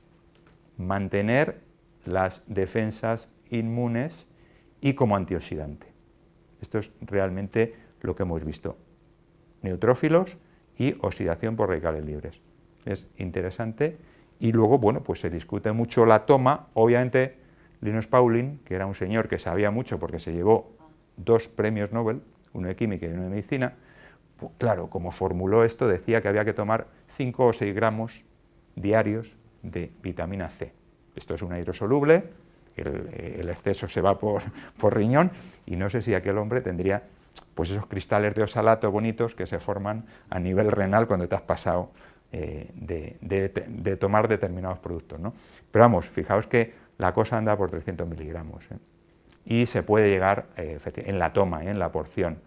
[SPEAKER 1] Mantener las defensas inmunes y como antioxidante. Esto es realmente lo que hemos visto. Neutrófilos y oxidación por radicales libres. Es interesante. Y luego, bueno, pues se discute mucho la toma. Obviamente, Linus Pauling, que era un señor que sabía mucho porque se llevó 2 premios Nobel, uno de química y uno de medicina, pues claro, como formuló esto, decía que había que tomar 5 o 6 gramos diarios de vitamina C. Esto es un hidrosoluble, el exceso se va por riñón, y no sé si aquel hombre tendría pues esos cristales de oxalato bonitos que se forman a nivel renal cuando te has pasado de tomar determinados productos, ¿no? Pero vamos, fijaos que la cosa anda por 300 miligramos, ¿eh? Y se puede llegar en la toma, en la porción,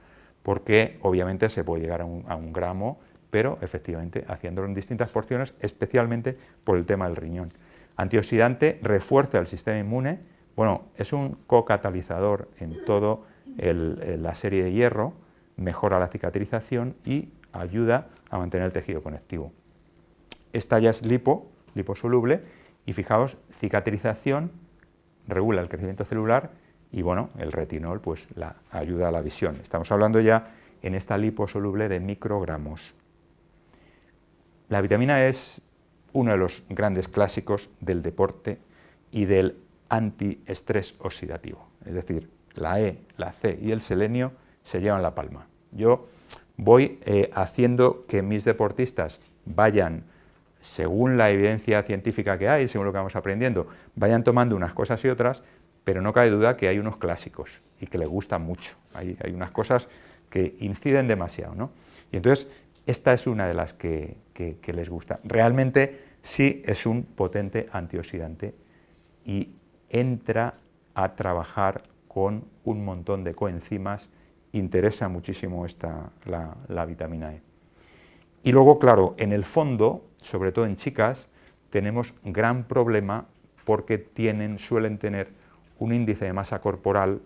[SPEAKER 1] porque obviamente se puede llegar a un gramo, pero efectivamente haciéndolo en distintas porciones, especialmente por el tema del riñón. Antioxidante, refuerza el sistema inmune, bueno, es un cocatalizador en toda la serie de hierro, mejora la cicatrización y ayuda a mantener el tejido conectivo. Esta ya es liposoluble, y fijaos, cicatrización, regula el crecimiento celular, y bueno, el retinol pues ayuda a la visión. Estamos hablando ya en esta liposoluble de microgramos. La vitamina E es uno de los grandes clásicos del deporte y del antiestrés oxidativo. Es decir, la E, la C y el selenio se llevan la palma. Yo voy haciendo que mis deportistas vayan, según la evidencia científica que hay, según lo que vamos aprendiendo, vayan tomando unas cosas y otras, pero no cabe duda que hay unos clásicos y que les gustan mucho. Hay unas cosas que inciden demasiado, ¿no? Y entonces, esta es una de las que les gusta. Realmente sí es un potente antioxidante y entra a trabajar con un montón de coenzimas. Interesa muchísimo la vitamina E. Y luego, claro, en el fondo, sobre todo en chicas, tenemos gran problema porque suelen tener un índice de masa corporal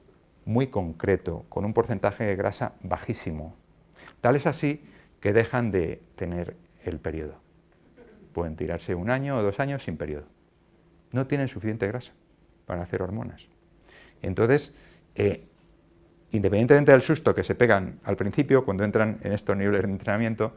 [SPEAKER 1] muy concreto, con un porcentaje de grasa bajísimo. Tal es así que dejan de tener el periodo. Pueden tirarse 1 año o 2 años sin periodo. No tienen suficiente grasa para hacer hormonas. Entonces, independientemente del susto que se pegan al principio, cuando entran en estos niveles de entrenamiento,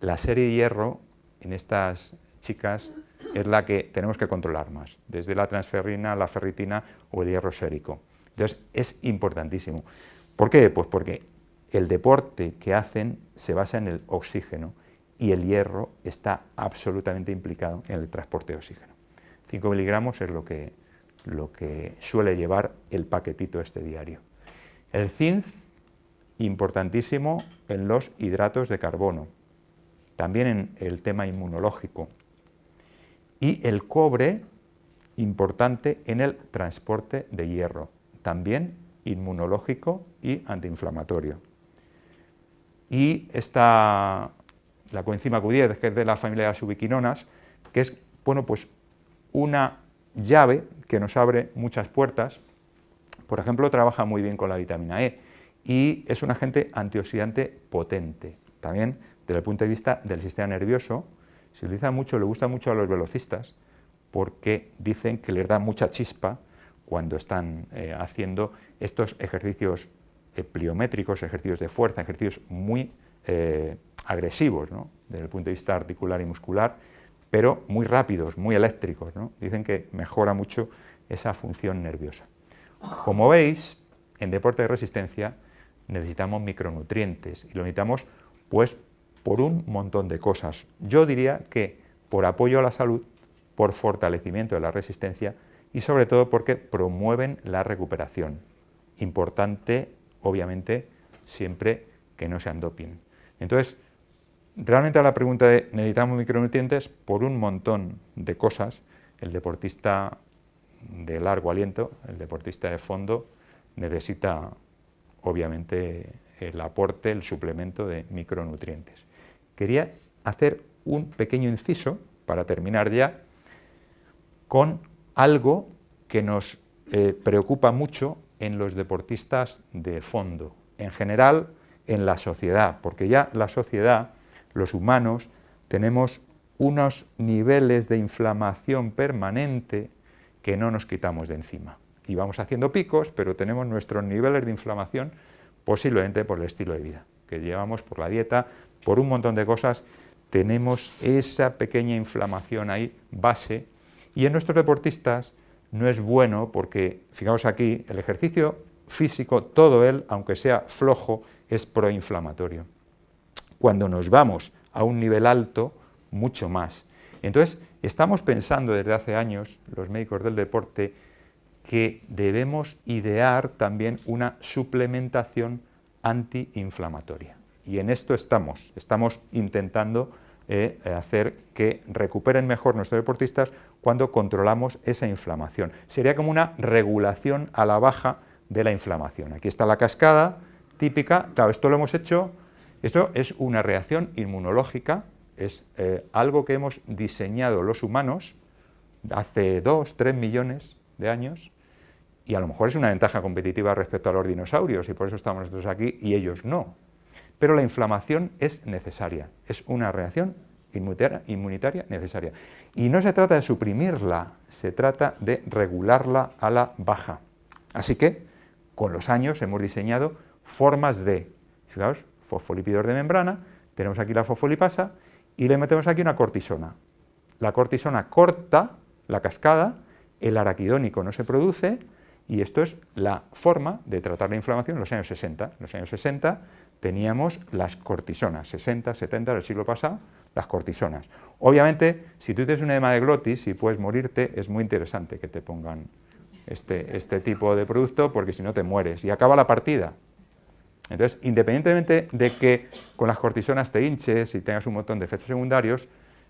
[SPEAKER 1] la serie de hierro en estas chicas es la que tenemos que controlar más, desde la transferrina, la ferritina o el hierro sérico. Entonces, es importantísimo. ¿Por qué? Pues porque el deporte que hacen se basa en el oxígeno y el hierro está absolutamente implicado en el transporte de oxígeno. 5 miligramos es lo que suele llevar el paquetito este diario. El zinc, importantísimo en los hidratos de carbono, también en el tema inmunológico. Y el cobre, importante en el transporte de hierro, también inmunológico y antiinflamatorio. Y la coenzima Q10, que es de la familia de las ubiquinonas, que es, bueno, pues una llave que nos abre muchas puertas. Por ejemplo, trabaja muy bien con la vitamina E y es un agente antioxidante potente. También desde el punto de vista del sistema nervioso, se utiliza mucho, le gusta mucho a los velocistas porque dicen que les da mucha chispa cuando están haciendo estos ejercicios pliométricos, ejercicios de fuerza, ejercicios muy agresivos, ¿no?, desde el punto de vista articular y muscular, pero muy rápidos, muy eléctricos, ¿no? Dicen que mejora mucho esa función nerviosa. Como veis, en deporte de resistencia necesitamos micronutrientes y lo necesitamos pues por un montón de cosas. Yo diría que por apoyo a la salud, por fortalecimiento de la resistencia y sobre todo porque promueven la recuperación. Importante, obviamente, siempre que no sean doping. Entonces, realmente a la pregunta de ¿necesitamos micronutrientes? Por un montón de cosas, el deportista de largo aliento, el deportista de fondo, necesita obviamente el aporte, el suplemento de micronutrientes. Quería hacer un pequeño inciso, para terminar ya, con algo que nos preocupa mucho en los deportistas de fondo, en general en la sociedad, porque ya la sociedad, los humanos, tenemos unos niveles de inflamación permanente que no nos quitamos de encima. Y vamos haciendo picos, pero tenemos nuestros niveles de inflamación posiblemente por el estilo de vida que llevamos, por la dieta, por un montón de cosas, tenemos esa pequeña inflamación ahí, base, y en nuestros deportistas no es bueno porque, fijaos aquí, el ejercicio físico, todo él, aunque sea flojo, es proinflamatorio. Cuando nos vamos a un nivel alto, mucho más. Entonces, estamos pensando desde hace años, los médicos del deporte, que debemos idear también una suplementación antiinflamatoria. Y en esto estamos intentando hacer que recuperen mejor nuestros deportistas cuando controlamos esa inflamación. Sería como una regulación a la baja de la inflamación. Aquí está la cascada típica, claro, esto lo hemos hecho, esto es una reacción inmunológica, es algo que hemos diseñado los humanos hace 2, 3 millones de años, y a lo mejor es una ventaja competitiva respecto a los dinosaurios, y por eso estamos nosotros aquí y ellos no. Pero la inflamación es necesaria, es una reacción inmunitaria necesaria. Y no se trata de suprimirla, se trata de regularla a la baja. Así que, con los años hemos diseñado formas de, fijaos, fosfolípidos de membrana, tenemos aquí la fosfolipasa y le metemos aquí una cortisona. La cortisona corta la cascada, el araquidónico no se produce, y esto es la forma de tratar la inflamación en los años 60. En los años 60 teníamos las cortisonas, 60, 70 del siglo pasado, las cortisonas. Obviamente, si tú tienes un edema de glotis y puedes morirte, es muy interesante que te pongan este tipo de producto, porque si no te mueres y acaba la partida. Entonces, independientemente de que con las cortisonas te hinches y tengas un montón de efectos secundarios,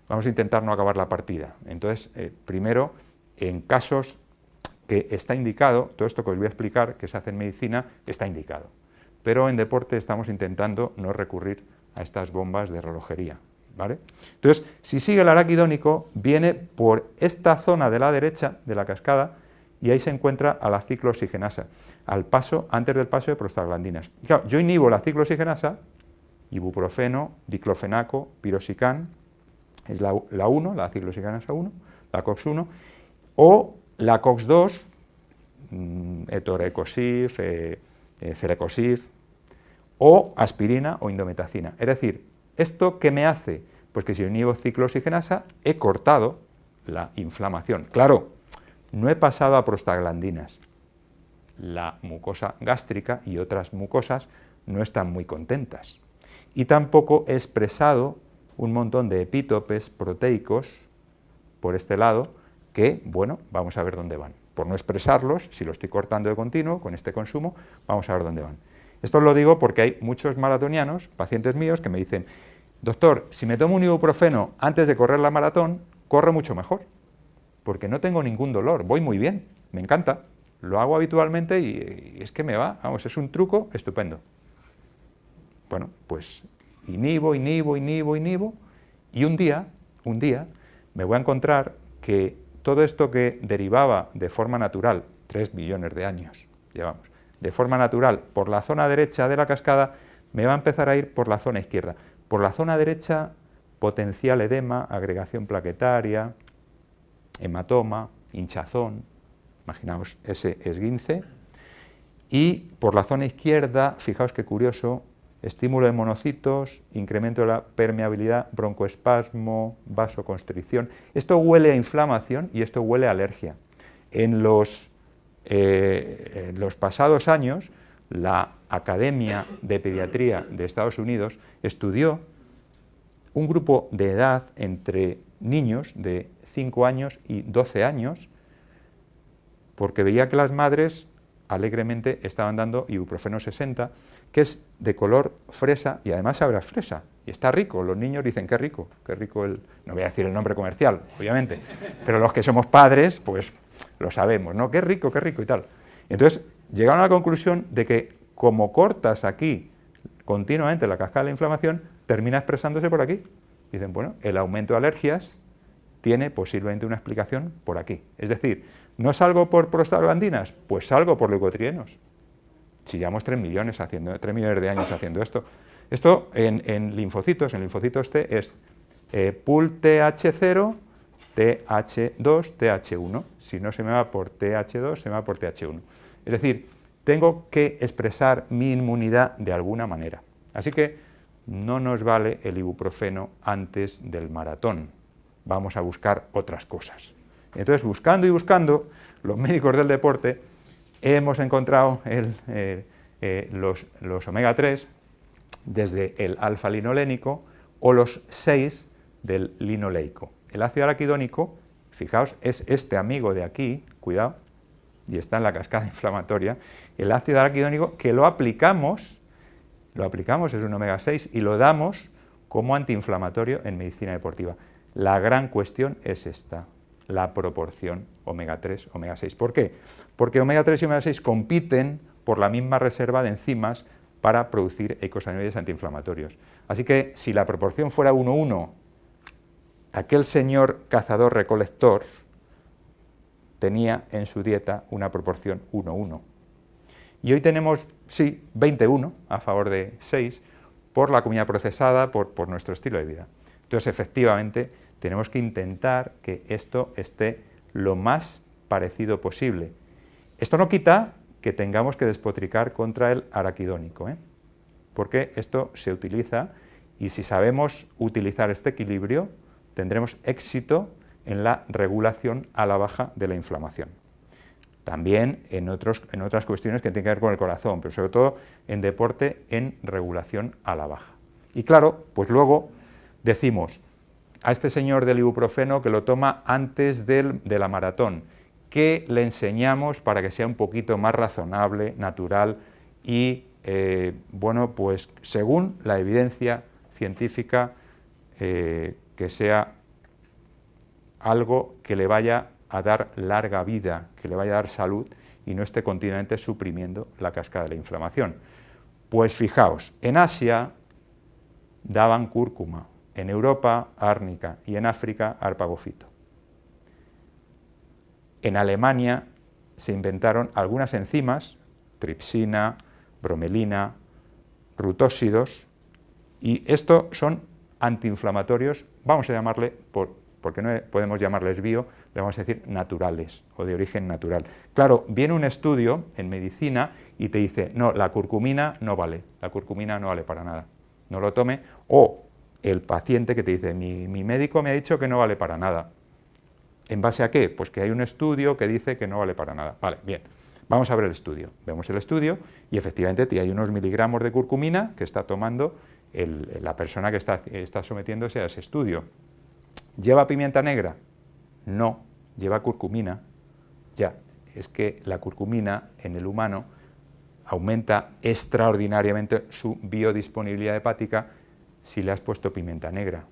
[SPEAKER 1] vamos a intentar no acabar la partida. Entonces, primero, en casos que está indicado, todo esto que os voy a explicar, que se hace en medicina, está indicado. Pero en deporte estamos intentando no recurrir a estas bombas de relojería, ¿vale? Entonces, si sigue el araquidónico, viene por esta zona de la derecha de la cascada y ahí se encuentra a la ciclooxigenasa, antes del paso de prostaglandinas. Y claro, yo inhibo la ciclooxigenasa, ibuprofeno, diclofenaco, piroxicam, es la 1, la ciclooxigenasa 1, la COX-1, o la COX-2, etorecosif, cerecosif, o aspirina o indometacina. Es decir, ¿esto qué me hace? Pues que si yo inhibo ciclooxigenasa, he cortado la inflamación. Claro, no he pasado a prostaglandinas. La mucosa gástrica y otras mucosas no están muy contentas. Y tampoco he expresado un montón de epítopes proteicos por este lado, que, bueno, vamos a ver dónde van. Por no expresarlos, si lo estoy cortando de continuo, con este consumo, vamos a ver dónde van. Esto os lo digo porque hay muchos maratonianos, pacientes míos, que me dicen, doctor, si me tomo un ibuprofeno antes de correr la maratón, corro mucho mejor, porque no tengo ningún dolor, voy muy bien, me encanta, lo hago habitualmente y es que me va, vamos, es un truco estupendo. Bueno, pues inhibo, y un día me voy a encontrar que todo esto que derivaba de forma natural, 3 millones de años llevamos, de forma natural por la zona derecha de la cascada, me va a empezar a ir por la zona izquierda. Por la zona derecha, potencial edema, agregación plaquetaria, hematoma, hinchazón, imaginaos ese esguince, Y por la zona izquierda, fijaos qué curioso, estímulo de monocitos, incremento de la permeabilidad, broncoespasmo, vasoconstricción. Esto huele a inflamación y esto huele a alergia. En los pasados años, la Academia de Pediatría de Estados Unidos estudió un grupo de edad entre niños de 5 años y 12 años, porque veía que las madres alegremente estaban dando ibuprofeno 60, que es de color fresa y además sabe a fresa, y está rico. Los niños dicen, qué rico el... No voy a decir el nombre comercial, obviamente, pero los que somos padres, pues lo sabemos, ¿no? Qué rico y tal. Entonces, llegaron a la conclusión de que como cortas aquí continuamente la cascada de la inflamación, termina expresándose por aquí. Dicen, bueno, el aumento de alergias tiene posiblemente una explicación por aquí. Es decir, ¿no salgo por prostaglandinas? Pues salgo por leucotrienos. Si llevamos 3 millones de años haciendo esto. Esto en linfocitos T es pool TH0, TH2, TH1. Si no se me va por TH2, se me va por TH1. Es decir, tengo que expresar mi inmunidad de alguna manera. Así que no nos vale el ibuprofeno antes del maratón. Vamos a buscar otras cosas. Entonces, buscando y buscando, los médicos del deporte hemos encontrado los omega 3 desde el alfa-linolénico o los 6 del linoleico. El ácido araquidónico, fijaos, es este amigo de aquí, cuidado, y está en la cascada inflamatoria, el ácido araquidónico que lo aplicamos, es un omega 6 y lo damos como antiinflamatorio en medicina deportiva. La gran cuestión es esta, la proporción omega 3, omega 6. ¿Por qué? Porque omega 3 y omega 6 compiten por la misma reserva de enzimas para producir eicosanoides antiinflamatorios. Así que si la proporción fuera 1:1, aquel señor cazador-recolector tenía en su dieta una proporción 1:1. Y hoy tenemos, sí, 20:1 a favor de 6 por la comida procesada, por nuestro estilo de vida. Entonces, efectivamente, tenemos que intentar que esto esté lo más parecido posible. Esto no quita que tengamos que despotricar contra el araquidónico, porque esto se utiliza y si sabemos utilizar este equilibrio, tendremos éxito en la regulación a la baja de la inflamación. También en otras cuestiones que tienen que ver con el corazón, pero sobre todo en deporte en regulación a la baja. Y claro, pues luego decimos a este señor del ibuprofeno que lo toma antes de la maratón, ¿qué le enseñamos para que sea un poquito más razonable, natural y, bueno, pues según la evidencia científica, que sea algo que le vaya a dar larga vida, que le vaya a dar salud y no esté continuamente suprimiendo la cascada de la inflamación? Pues fijaos, en Asia daban cúrcuma, en Europa árnica y en África arpagofito. En Alemania se inventaron algunas enzimas, tripsina, bromelina, rutósidos, y estos son antiinflamatorios, vamos a llamarle, porque no podemos llamarles bio, le vamos a decir naturales o de origen natural. Claro, viene un estudio en medicina y te dice, no, la curcumina no vale para nada, no lo tome, o el paciente que te dice, mi médico me ha dicho que no vale para nada. ¿En base a qué? Pues que hay un estudio que dice que no vale para nada. Vale, bien, vamos a ver el estudio. Vemos el estudio y efectivamente hay unos miligramos de curcumina que está tomando la persona que está sometiéndose a ese estudio. ¿Lleva pimienta negra? No, lleva curcumina. Ya, es que la curcumina en el humano aumenta extraordinariamente su biodisponibilidad hepática si le has puesto pimienta negra.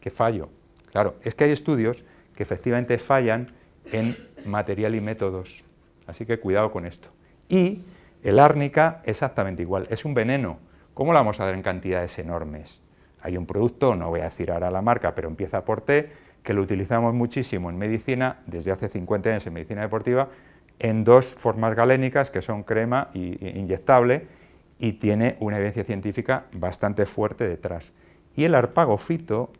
[SPEAKER 1] ¿Qué fallo? Claro, es que hay estudios que efectivamente fallan en material y métodos, así que cuidado con esto. Y el árnica exactamente igual, es un veneno. ¿Cómo lo vamos a dar en cantidades enormes? Hay un producto, no voy a decir ahora la marca, pero empieza por T, que lo utilizamos muchísimo en medicina, desde hace 50 años en medicina deportiva, en dos formas galénicas, que son crema e inyectable, y tiene una evidencia científica bastante fuerte detrás. Y el arpagofito,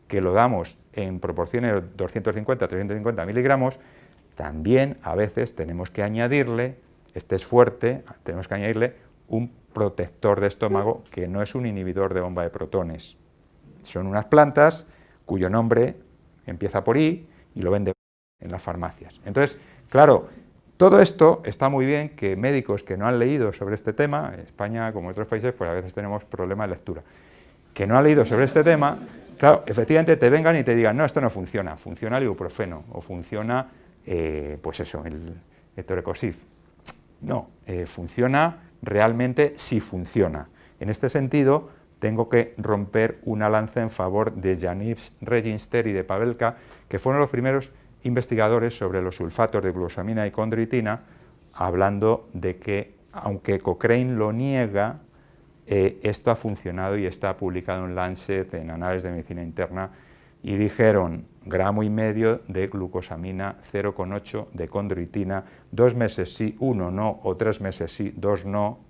[SPEAKER 1] que lo damos en proporciones de 250-350 miligramos, también a veces tenemos que añadirle este es fuerte, tenemos que añadirle un protector de estómago que no es un inhibidor de bomba de protones. Son unas plantas cuyo nombre empieza por I y lo venden en las farmacias. Entonces, claro, todo esto está muy bien que médicos que no han leído sobre este tema, en España como en otros países, pues a veces tenemos problemas de lectura, que no han leído sobre este tema, claro, efectivamente te vengan y te digan, no, esto no funciona, funciona el ibuprofeno o funciona, pues eso, el Torecosif. No, funciona realmente si funciona. En este sentido, tengo que romper una lanza en favor de Yaniv Register y de Pavelka, que fueron los primeros investigadores sobre los sulfatos de glucosamina y condroitina, hablando de que, aunque Cochrane lo niega, esto ha funcionado y está publicado en Lancet, en Anales de Medicina Interna, y dijeron 1,5 gramos de glucosamina, 0,8 de condroitina, 2 meses sí, 1 no, o 3 meses sí, 2 no,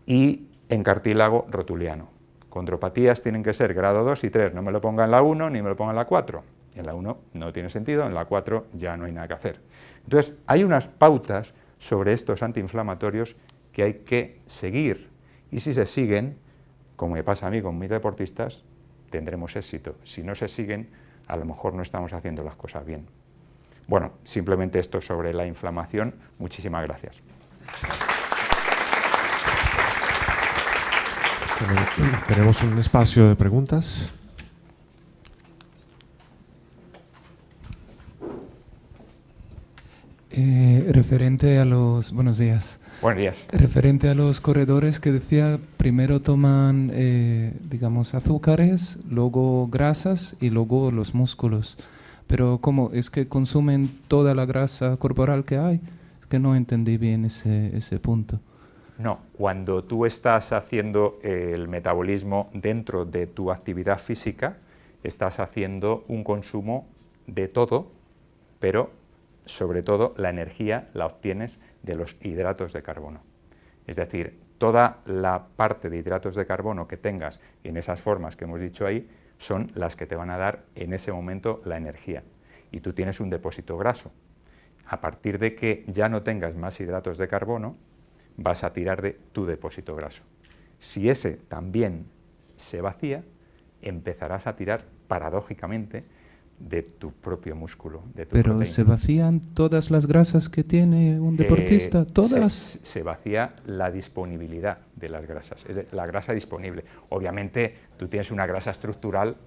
[SPEAKER 1] y en cartílago rotuliano. Condropatías tienen que ser grado 2 y 3, no me lo ponga en la 1 ni me lo ponga en la 4. En la 1 no tiene sentido, en la 4 ya no hay nada que hacer. Entonces, hay unas pautas sobre estos antiinflamatorios que hay que seguir, y si se siguen, como me pasa a mí con mis deportistas, tendremos éxito. Si no se siguen, a lo mejor no estamos haciendo las cosas bien. Bueno, simplemente esto sobre la inflamación. Muchísimas gracias.
[SPEAKER 2] Tenemos un espacio de preguntas.
[SPEAKER 3] Referente a los... Buenos días.
[SPEAKER 1] Buenos días.
[SPEAKER 3] Referente a los corredores que decía, primero toman, digamos, azúcares, luego grasas y luego los músculos. Pero ¿cómo? ¿Es que consumen toda la grasa corporal que hay? Es que no entendí bien ese punto.
[SPEAKER 1] No, cuando tú estás haciendo el metabolismo dentro de tu actividad física, estás haciendo un consumo de todo, pero sobre todo la energía la obtienes de los hidratos de carbono. Es decir, toda la parte de hidratos de carbono que tengas en esas formas que hemos dicho ahí son las que te van a dar en ese momento la energía. Y tú tienes un depósito graso. A partir de que ya no tengas más hidratos de carbono, vas a tirar de tu depósito graso. Si ese también se vacía, empezarás a tirar paradójicamente de tu propio músculo, de tu
[SPEAKER 3] Pero
[SPEAKER 1] proteína.
[SPEAKER 3] ¿se vacían todas las grasas que tiene un deportista? ¿Todas?
[SPEAKER 1] Se vacía la disponibilidad de las grasas, es decir, la grasa disponible. Obviamente tú tienes una grasa estructural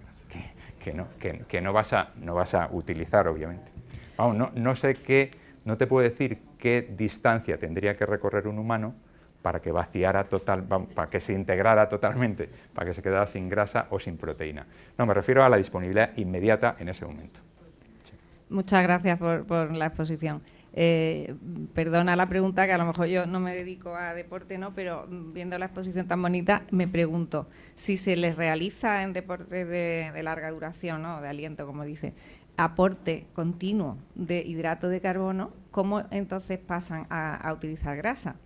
[SPEAKER 1] que no vas a utilizar, obviamente. Vamos, no sé no te puedo decir qué distancia tendría que recorrer un humano para que vaciara para que se integrara totalmente, para que se quedara sin grasa o sin proteína. No, me refiero a la disponibilidad inmediata en ese momento. Sí.
[SPEAKER 4] Muchas gracias por la exposición. Perdona la pregunta, que a lo mejor yo no me dedico a deporte, ¿no? Pero viendo la exposición tan bonita, me pregunto, si se les realiza en deportes de larga duración, ¿no? De aliento, como dice, aporte continuo de hidrato de carbono, ¿cómo entonces pasan a utilizar grasa?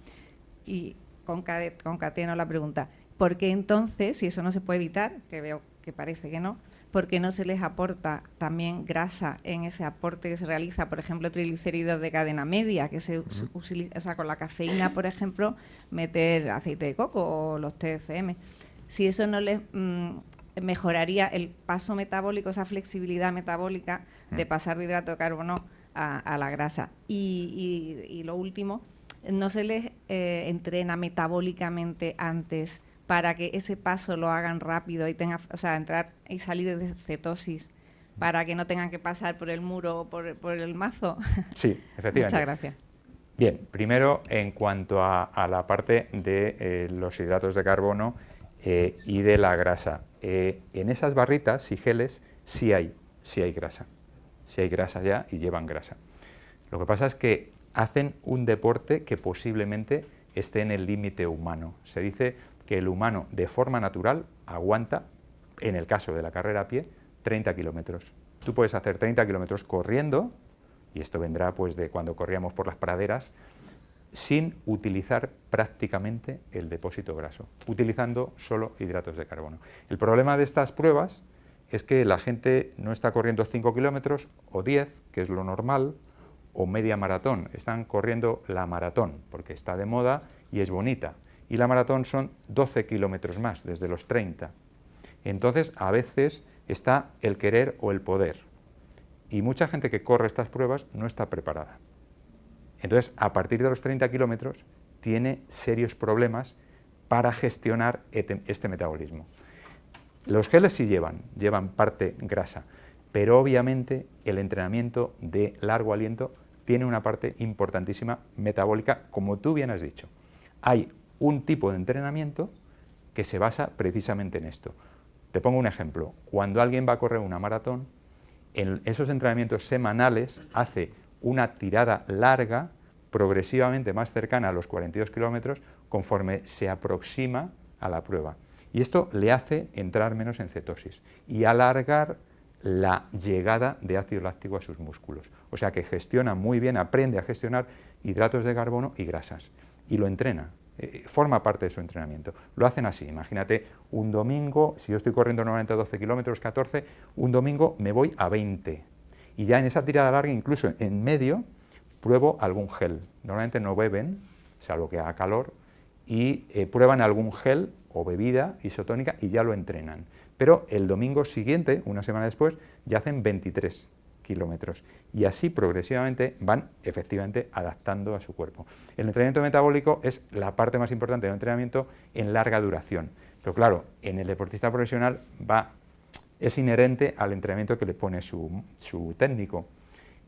[SPEAKER 4] Y concateno la pregunta, ¿por qué entonces, si eso no se puede evitar, que veo que parece que no, por qué no se les aporta también grasa en ese aporte que se realiza, por ejemplo, triglicéridos de cadena media, que se utiliza, o sea, con la cafeína, por ejemplo, meter aceite de coco o los TCM? Si eso no les mejoraría el paso metabólico, esa flexibilidad metabólica de pasar de hidrato de carbono a la grasa. Y lo último, ¿no se les entrena metabólicamente antes para que ese paso lo hagan rápido y entrar y salir de cetosis para que no tengan que pasar por el muro o por el mazo?
[SPEAKER 1] Sí, efectivamente.
[SPEAKER 4] Muchas gracias.
[SPEAKER 1] Bien, primero en cuanto a la parte de los hidratos de carbono y de la grasa. En esas barritas y geles sí hay grasa. Sí hay grasa ya y llevan grasa. Lo que pasa es que hacen un deporte que posiblemente esté en el límite humano. Se dice que el humano de forma natural aguanta, en el caso de la carrera a pie, 30 kilómetros. Tú puedes hacer 30 kilómetros corriendo, y esto vendrá pues de cuando corríamos por las praderas, sin utilizar prácticamente el depósito graso, utilizando solo hidratos de carbono. El problema de estas pruebas es que la gente no está corriendo 5 kilómetros o 10, que es lo normal, o media maratón, están corriendo la maratón, porque está de moda y es bonita. Y la maratón son 12 kilómetros más, desde los 30. Entonces, a veces está el querer o el poder. Y mucha gente que corre estas pruebas no está preparada. Entonces, a partir de los 30 kilómetros, tiene serios problemas para gestionar este metabolismo. Los geles sí llevan parte grasa, pero obviamente el entrenamiento de largo aliento tiene una parte importantísima metabólica, como tú bien has dicho. Hay un tipo de entrenamiento que se basa precisamente en esto. Te pongo un ejemplo. Cuando alguien va a correr una maratón, en esos entrenamientos semanales hace una tirada larga, progresivamente más cercana a los 42 kilómetros, conforme se aproxima a la prueba. Y esto le hace entrar menos en cetosis y alargar la llegada de ácido láctico a sus músculos. O sea que gestiona muy bien, aprende a gestionar hidratos de carbono y grasas. Y lo entrena, forma parte de su entrenamiento. Lo hacen así, imagínate un domingo, si yo estoy corriendo normalmente 12 kilómetros, 14, un domingo me voy a 20. Y ya en esa tirada larga, incluso en medio, pruebo algún gel. Normalmente no beben, salvo que haga calor, y prueban algún gel o bebida isotónica y ya lo entrenan. Pero el domingo siguiente, una semana después, ya hacen 23 kilómetros. Y así progresivamente van efectivamente adaptando a su cuerpo. El entrenamiento metabólico es la parte más importante del entrenamiento en larga duración. Pero claro, en el deportista profesional es inherente al entrenamiento que le pone su técnico.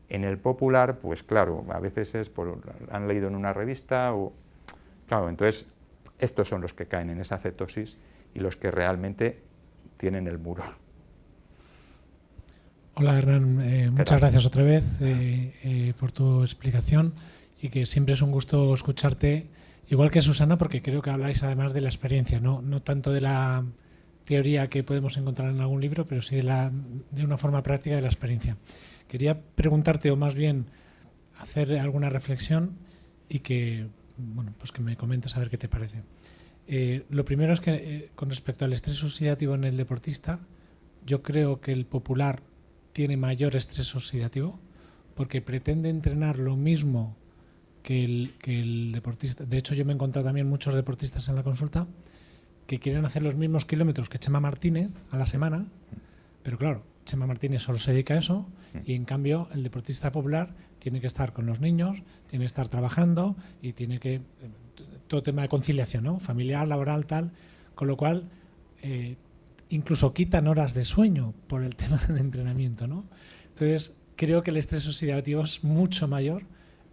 [SPEAKER 1] En el popular, pues claro, a veces han leído en una revista o... Claro, entonces estos son los que caen en esa cetosis y los que realmente tienen el muro.
[SPEAKER 5] Hola Hernán, muchas gracias otra vez por tu explicación y que siempre es un gusto escucharte, igual que Susana, porque creo que habláis además de la experiencia, no tanto de la teoría que podemos encontrar en algún libro, pero sí de una forma práctica de la experiencia. Quería preguntarte, o más bien hacer alguna reflexión y que me comentes a ver qué te parece. Lo primero es que con respecto al estrés oxidativo en el deportista, yo creo que el popular tiene mayor estrés oxidativo porque pretende entrenar lo mismo que el deportista. De hecho, yo me he encontrado también muchos deportistas en la consulta que quieren hacer los mismos kilómetros que Chema Martínez a la semana, pero claro, Chema Martínez solo se dedica a eso y en cambio el deportista popular tiene que estar con los niños, tiene que estar trabajando y tiene que... todo tema de conciliación, ¿no? Familiar, laboral, tal, con lo cual incluso quitan horas de sueño por el tema del entrenamiento, ¿no? Entonces creo que el estrés oxidativo es mucho mayor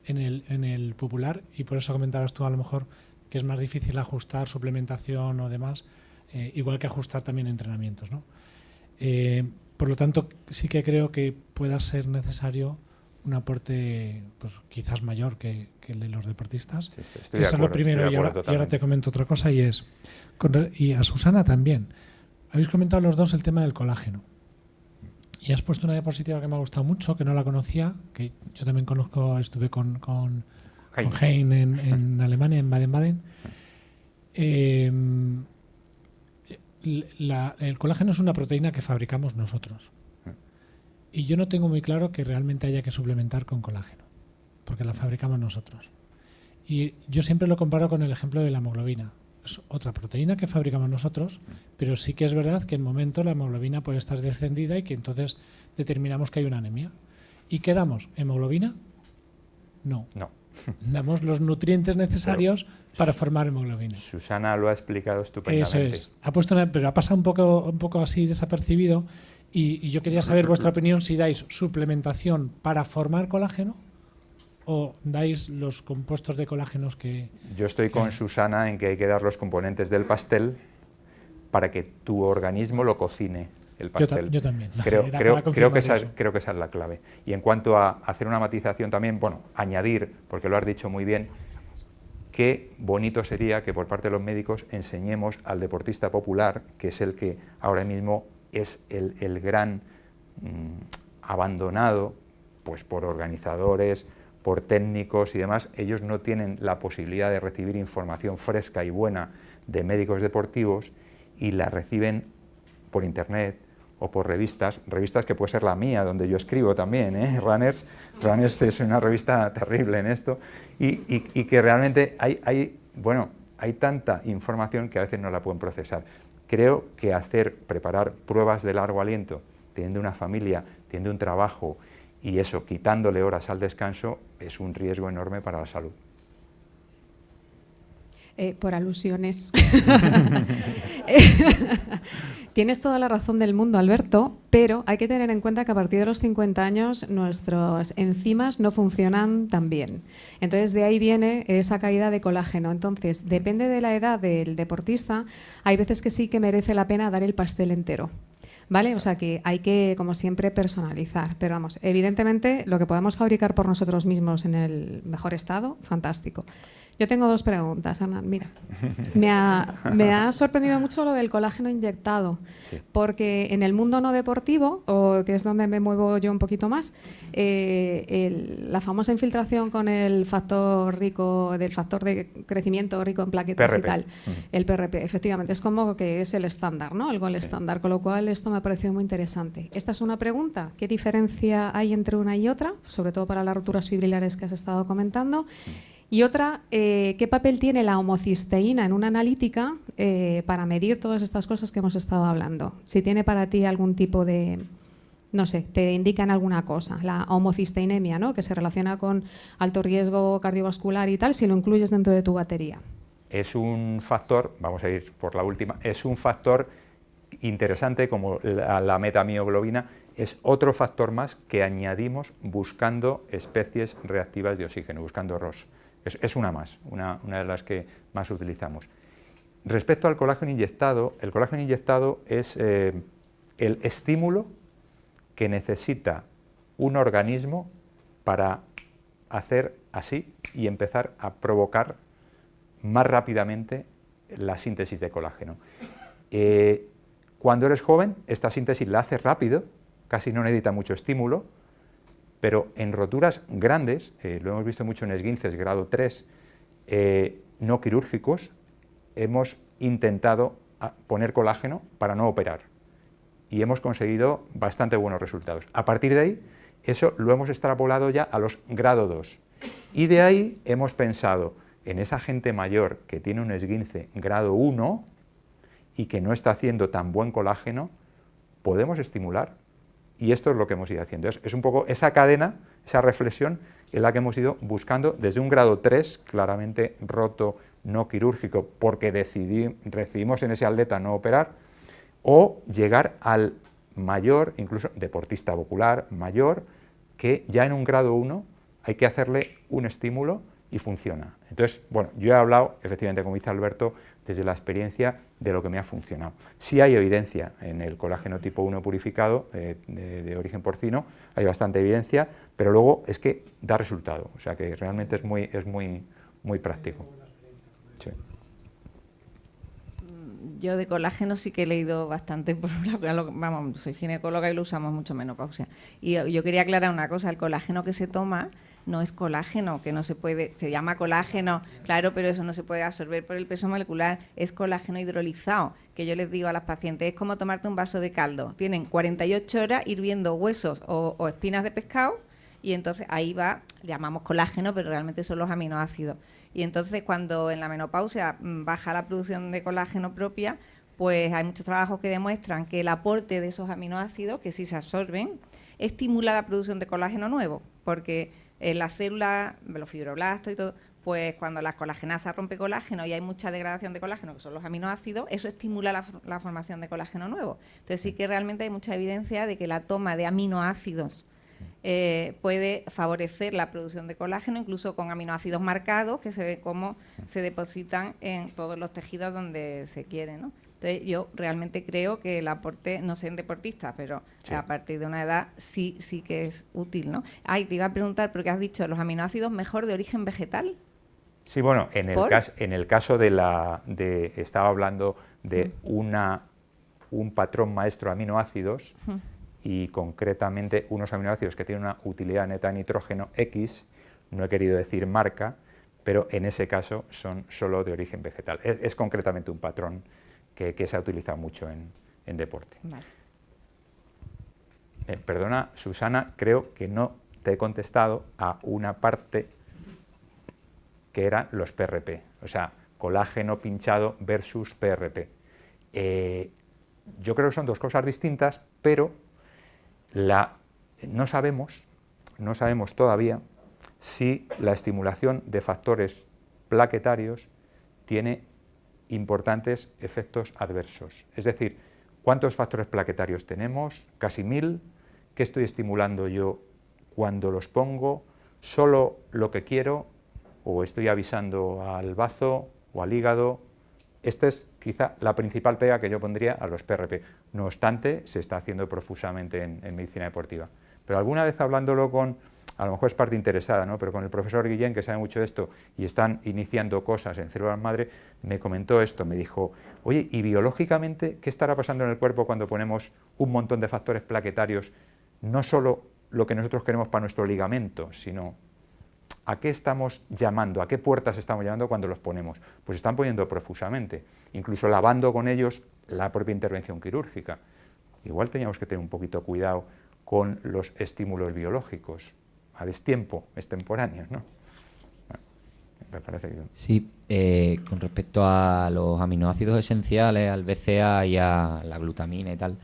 [SPEAKER 5] en el popular y por eso comentabas tú a lo mejor que es más difícil ajustar suplementación o demás, igual que ajustar también entrenamientos, ¿no? Por lo tanto, sí que creo que pueda ser necesario un aporte pues quizás mayor que el de los deportistas.
[SPEAKER 1] Sí, estoy
[SPEAKER 5] Eso
[SPEAKER 1] de acuerdo,
[SPEAKER 5] es lo primero. Y ahora te comento otra cosa y a Susana también. Habéis comentado los dos el tema del colágeno. Y has puesto una diapositiva que me ha gustado mucho, que no la conocía, que yo también conozco, estuve con Hein en Alemania, en Baden-Baden. El colágeno es una proteína que fabricamos nosotros. Y yo no tengo muy claro que realmente haya que suplementar con colágeno, porque la fabricamos nosotros. Y yo siempre lo comparo con el ejemplo de la hemoglobina. Es otra proteína que fabricamos nosotros, pero sí que es verdad que en momento la hemoglobina puede estar descendida y que entonces determinamos que hay una anemia. ¿Y qué damos? ¿Hemoglobina? No. Damos los nutrientes necesarios para formar hemoglobina.
[SPEAKER 1] Susana lo ha explicado estupendamente.
[SPEAKER 5] Eso es. Pero ha pasado un poco así desapercibido y yo quería saber vuestra opinión si dais suplementación para formar colágeno o dais los compuestos de colágenos que...
[SPEAKER 1] Yo estoy con Susana en que hay que dar los componentes del pastel para que tu organismo lo cocine, el pastel.
[SPEAKER 5] Yo también.
[SPEAKER 1] Creo que esa es la clave. Y en cuanto a hacer una matización también, añadir, porque lo has dicho muy bien, qué bonito sería que por parte de los médicos enseñemos al deportista popular, que es el que ahora mismo es el gran abandonado pues por organizadores, por técnicos y demás. Ellos no tienen la posibilidad de recibir información fresca y buena de médicos deportivos y la reciben por internet o por revistas que puede ser la mía, donde yo escribo también, Runners es una revista terrible en esto, y que realmente hay tanta información que a veces no la pueden procesar. Creo que preparar pruebas de largo aliento, teniendo una familia, teniendo un trabajo, y eso, quitándole horas al descanso, es un riesgo enorme para la salud.
[SPEAKER 6] Por alusiones. Tienes toda la razón del mundo, Alberto, pero hay que tener en cuenta que a partir de los 50 años nuestras enzimas no funcionan tan bien. Entonces, de ahí viene esa caída de colágeno. Entonces, depende de la edad del deportista, hay veces que sí que merece la pena dar el pastel entero. ¿Vale? O sea que hay que, como siempre, personalizar. Pero vamos, evidentemente, lo que podamos fabricar por nosotros mismos en el mejor estado, fantástico. Yo tengo 2 preguntas, Hernán. Mira, me ha sorprendido mucho lo del colágeno inyectado, porque en el mundo no deportivo, o que es donde me muevo yo un poquito más, la famosa infiltración con el factor de crecimiento rico en plaquetas
[SPEAKER 1] PRP.
[SPEAKER 6] Y tal, el PRP, efectivamente, es como que es el estándar, ¿no? El gol estándar, con lo cual esto me ha parecido muy interesante. Esta es una pregunta, ¿qué diferencia hay entre una y otra? Sobre todo para las rupturas fibrilares que has estado comentando. Y otra, ¿qué papel tiene la homocisteína en una analítica para medir todas estas cosas que hemos estado hablando? Si tiene para ti algún tipo de, no sé, te indican alguna cosa, la homocisteinemia, ¿no? Que se relaciona con alto riesgo cardiovascular y tal, si lo incluyes dentro de tu batería.
[SPEAKER 1] Es un factor, vamos a ir por la última, es un factor interesante como la metamioglobina, es otro factor más que añadimos buscando especies reactivas de oxígeno, buscando ROS. Es una más, una de las que más utilizamos. Respecto al colágeno inyectado, el colágeno inyectado es el estímulo que necesita un organismo para hacer así y empezar a provocar más rápidamente la síntesis de colágeno. Cuando eres joven, esta síntesis la haces rápido, casi no necesita mucho estímulo, pero en roturas grandes, lo hemos visto mucho en esguinces grado 3, no quirúrgicos, hemos intentado poner colágeno para no operar y hemos conseguido bastante buenos resultados. A partir de ahí, eso lo hemos extrapolado ya a los grado 2 y de ahí hemos pensado en esa gente mayor que tiene un esguince grado 1 y que no está haciendo tan buen colágeno, podemos estimular. Y esto es lo que hemos ido haciendo. Es un poco esa cadena, esa reflexión en la que hemos ido buscando desde un grado 3, claramente roto, no quirúrgico, porque decidimos en ese atleta no operar, o llegar al mayor, incluso deportista popular mayor, que ya en un grado 1 hay que hacerle un estímulo y funciona. Entonces, bueno, yo he hablado, efectivamente, como dice Alberto, desde la experiencia de lo que me ha funcionado. Sí hay evidencia en el colágeno tipo 1 purificado de origen porcino, hay bastante evidencia, pero luego es que da resultado, o sea que realmente es muy práctico. Sí.
[SPEAKER 4] Yo de colágeno sí que he leído bastante, vamos, soy ginecóloga y lo usamos mucho en menopausia. Y yo quería aclarar una cosa, el colágeno que se toma no es colágeno, que no se puede, se llama colágeno, claro, pero eso no se puede absorber por el peso molecular, es colágeno hidrolizado, que yo les digo a las pacientes, es como tomarte un vaso de caldo, tienen 48 horas hirviendo huesos o espinas de pescado, y entonces ahí va, le llamamos colágeno, pero realmente son los aminoácidos. Y entonces cuando en la menopausia baja la producción de colágeno propia, pues hay muchos trabajos que demuestran que el aporte de esos aminoácidos, que sí se absorben, estimula la producción de colágeno nuevo, porque las células, los fibroblastos y todo, pues cuando la colagenasa rompe colágeno y hay mucha degradación de colágeno, que son los aminoácidos, eso estimula la formación de colágeno nuevo. Entonces sí que realmente hay mucha evidencia de que la toma de aminoácidos puede favorecer la producción de colágeno, incluso con aminoácidos marcados, que se ve cómo se depositan en todos los tejidos donde se quiere, ¿no? Entonces yo realmente creo que el aporte, no sé en deportistas, pero sí, a partir de una edad sí que es útil, ¿no? Te iba a preguntar, porque has dicho los aminoácidos mejor de origen vegetal.
[SPEAKER 1] Sí, bueno, en el caso estaba hablando de un patrón maestro de aminoácidos y concretamente unos aminoácidos que tienen una utilidad neta de nitrógeno X, no he querido decir marca, pero en ese caso son solo de origen vegetal. Es concretamente un patrón que se ha utilizado mucho en deporte.
[SPEAKER 4] Vale.
[SPEAKER 1] Perdona, Susana, creo que no te he contestado a una parte que eran los PRP, o sea, colágeno pinchado versus PRP. Yo creo que son dos cosas distintas, pero no sabemos todavía si la estimulación de factores plaquetarios tiene importantes efectos adversos. Es decir, ¿cuántos factores plaquetarios tenemos? Casi 1000. ¿Qué estoy estimulando yo cuando los pongo? ¿Solo lo que quiero? ¿O estoy avisando al bazo o al hígado? Esta es quizá la principal pega que yo pondría a los PRP. No obstante, se está haciendo profusamente en medicina deportiva. Pero alguna vez hablándolo con, a lo mejor es parte interesada, ¿no?, pero con el profesor Guillén, que sabe mucho de esto, y están iniciando cosas en células madre, me comentó esto, me dijo, oye, ¿y biológicamente qué estará pasando en el cuerpo cuando ponemos un montón de factores plaquetarios? No solo lo que nosotros queremos para nuestro ligamento, sino ¿a qué estamos llamando? ¿A qué puertas estamos llamando cuando los ponemos? Pues están poniendo profusamente, incluso lavando con ellos la propia intervención quirúrgica. Igual teníamos que tener un poquito cuidado con los estímulos biológicos, a destiempo, extemporáneos, ¿no? Bueno, me parece que...
[SPEAKER 7] Sí, con respecto a los aminoácidos esenciales, al BCA y a la glutamina y tal,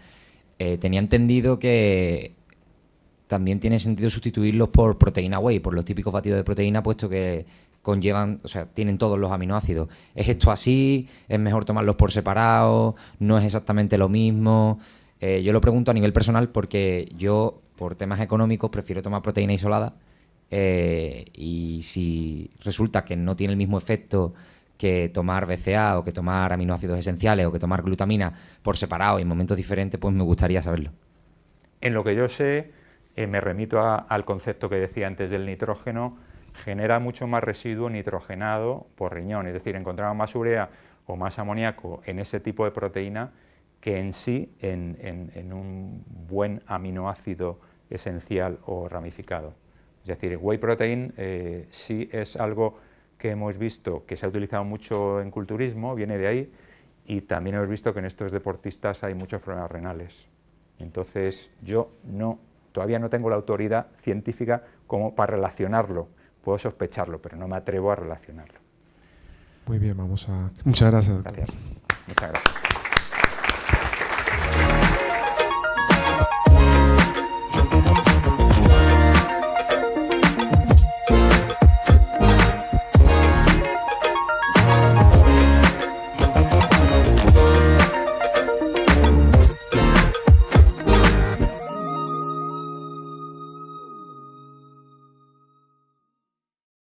[SPEAKER 7] tenía entendido que también tiene sentido sustituirlos por proteína whey, por los típicos batidos de proteína, puesto que conllevan, o sea, tienen todos los aminoácidos. ¿Es esto así? ¿Es mejor tomarlos por separado? ¿No es exactamente lo mismo? Yo lo pregunto a nivel personal porque yo, por temas económicos, prefiero tomar proteína isolada, y si resulta que no tiene el mismo efecto que tomar BCA o que tomar aminoácidos esenciales o que tomar glutamina por separado y en momentos diferentes, pues me gustaría saberlo.
[SPEAKER 1] En lo que yo sé, me remito al concepto que decía antes del nitrógeno, genera mucho más residuo nitrogenado por riñón, es decir, encontramos más urea o más amoníaco en ese tipo de proteína que en sí en un buen aminoácido esencial o ramificado. Es decir, whey protein sí es algo que hemos visto que se ha utilizado mucho en culturismo, viene de ahí, y también hemos visto que en estos deportistas hay muchos problemas renales. Entonces yo todavía no tengo la autoridad científica como para relacionarlo, puedo sospecharlo, pero no me atrevo a relacionarlo.
[SPEAKER 2] Muy bien, muchas gracias, doctor.
[SPEAKER 1] Gracias. Muchas gracias.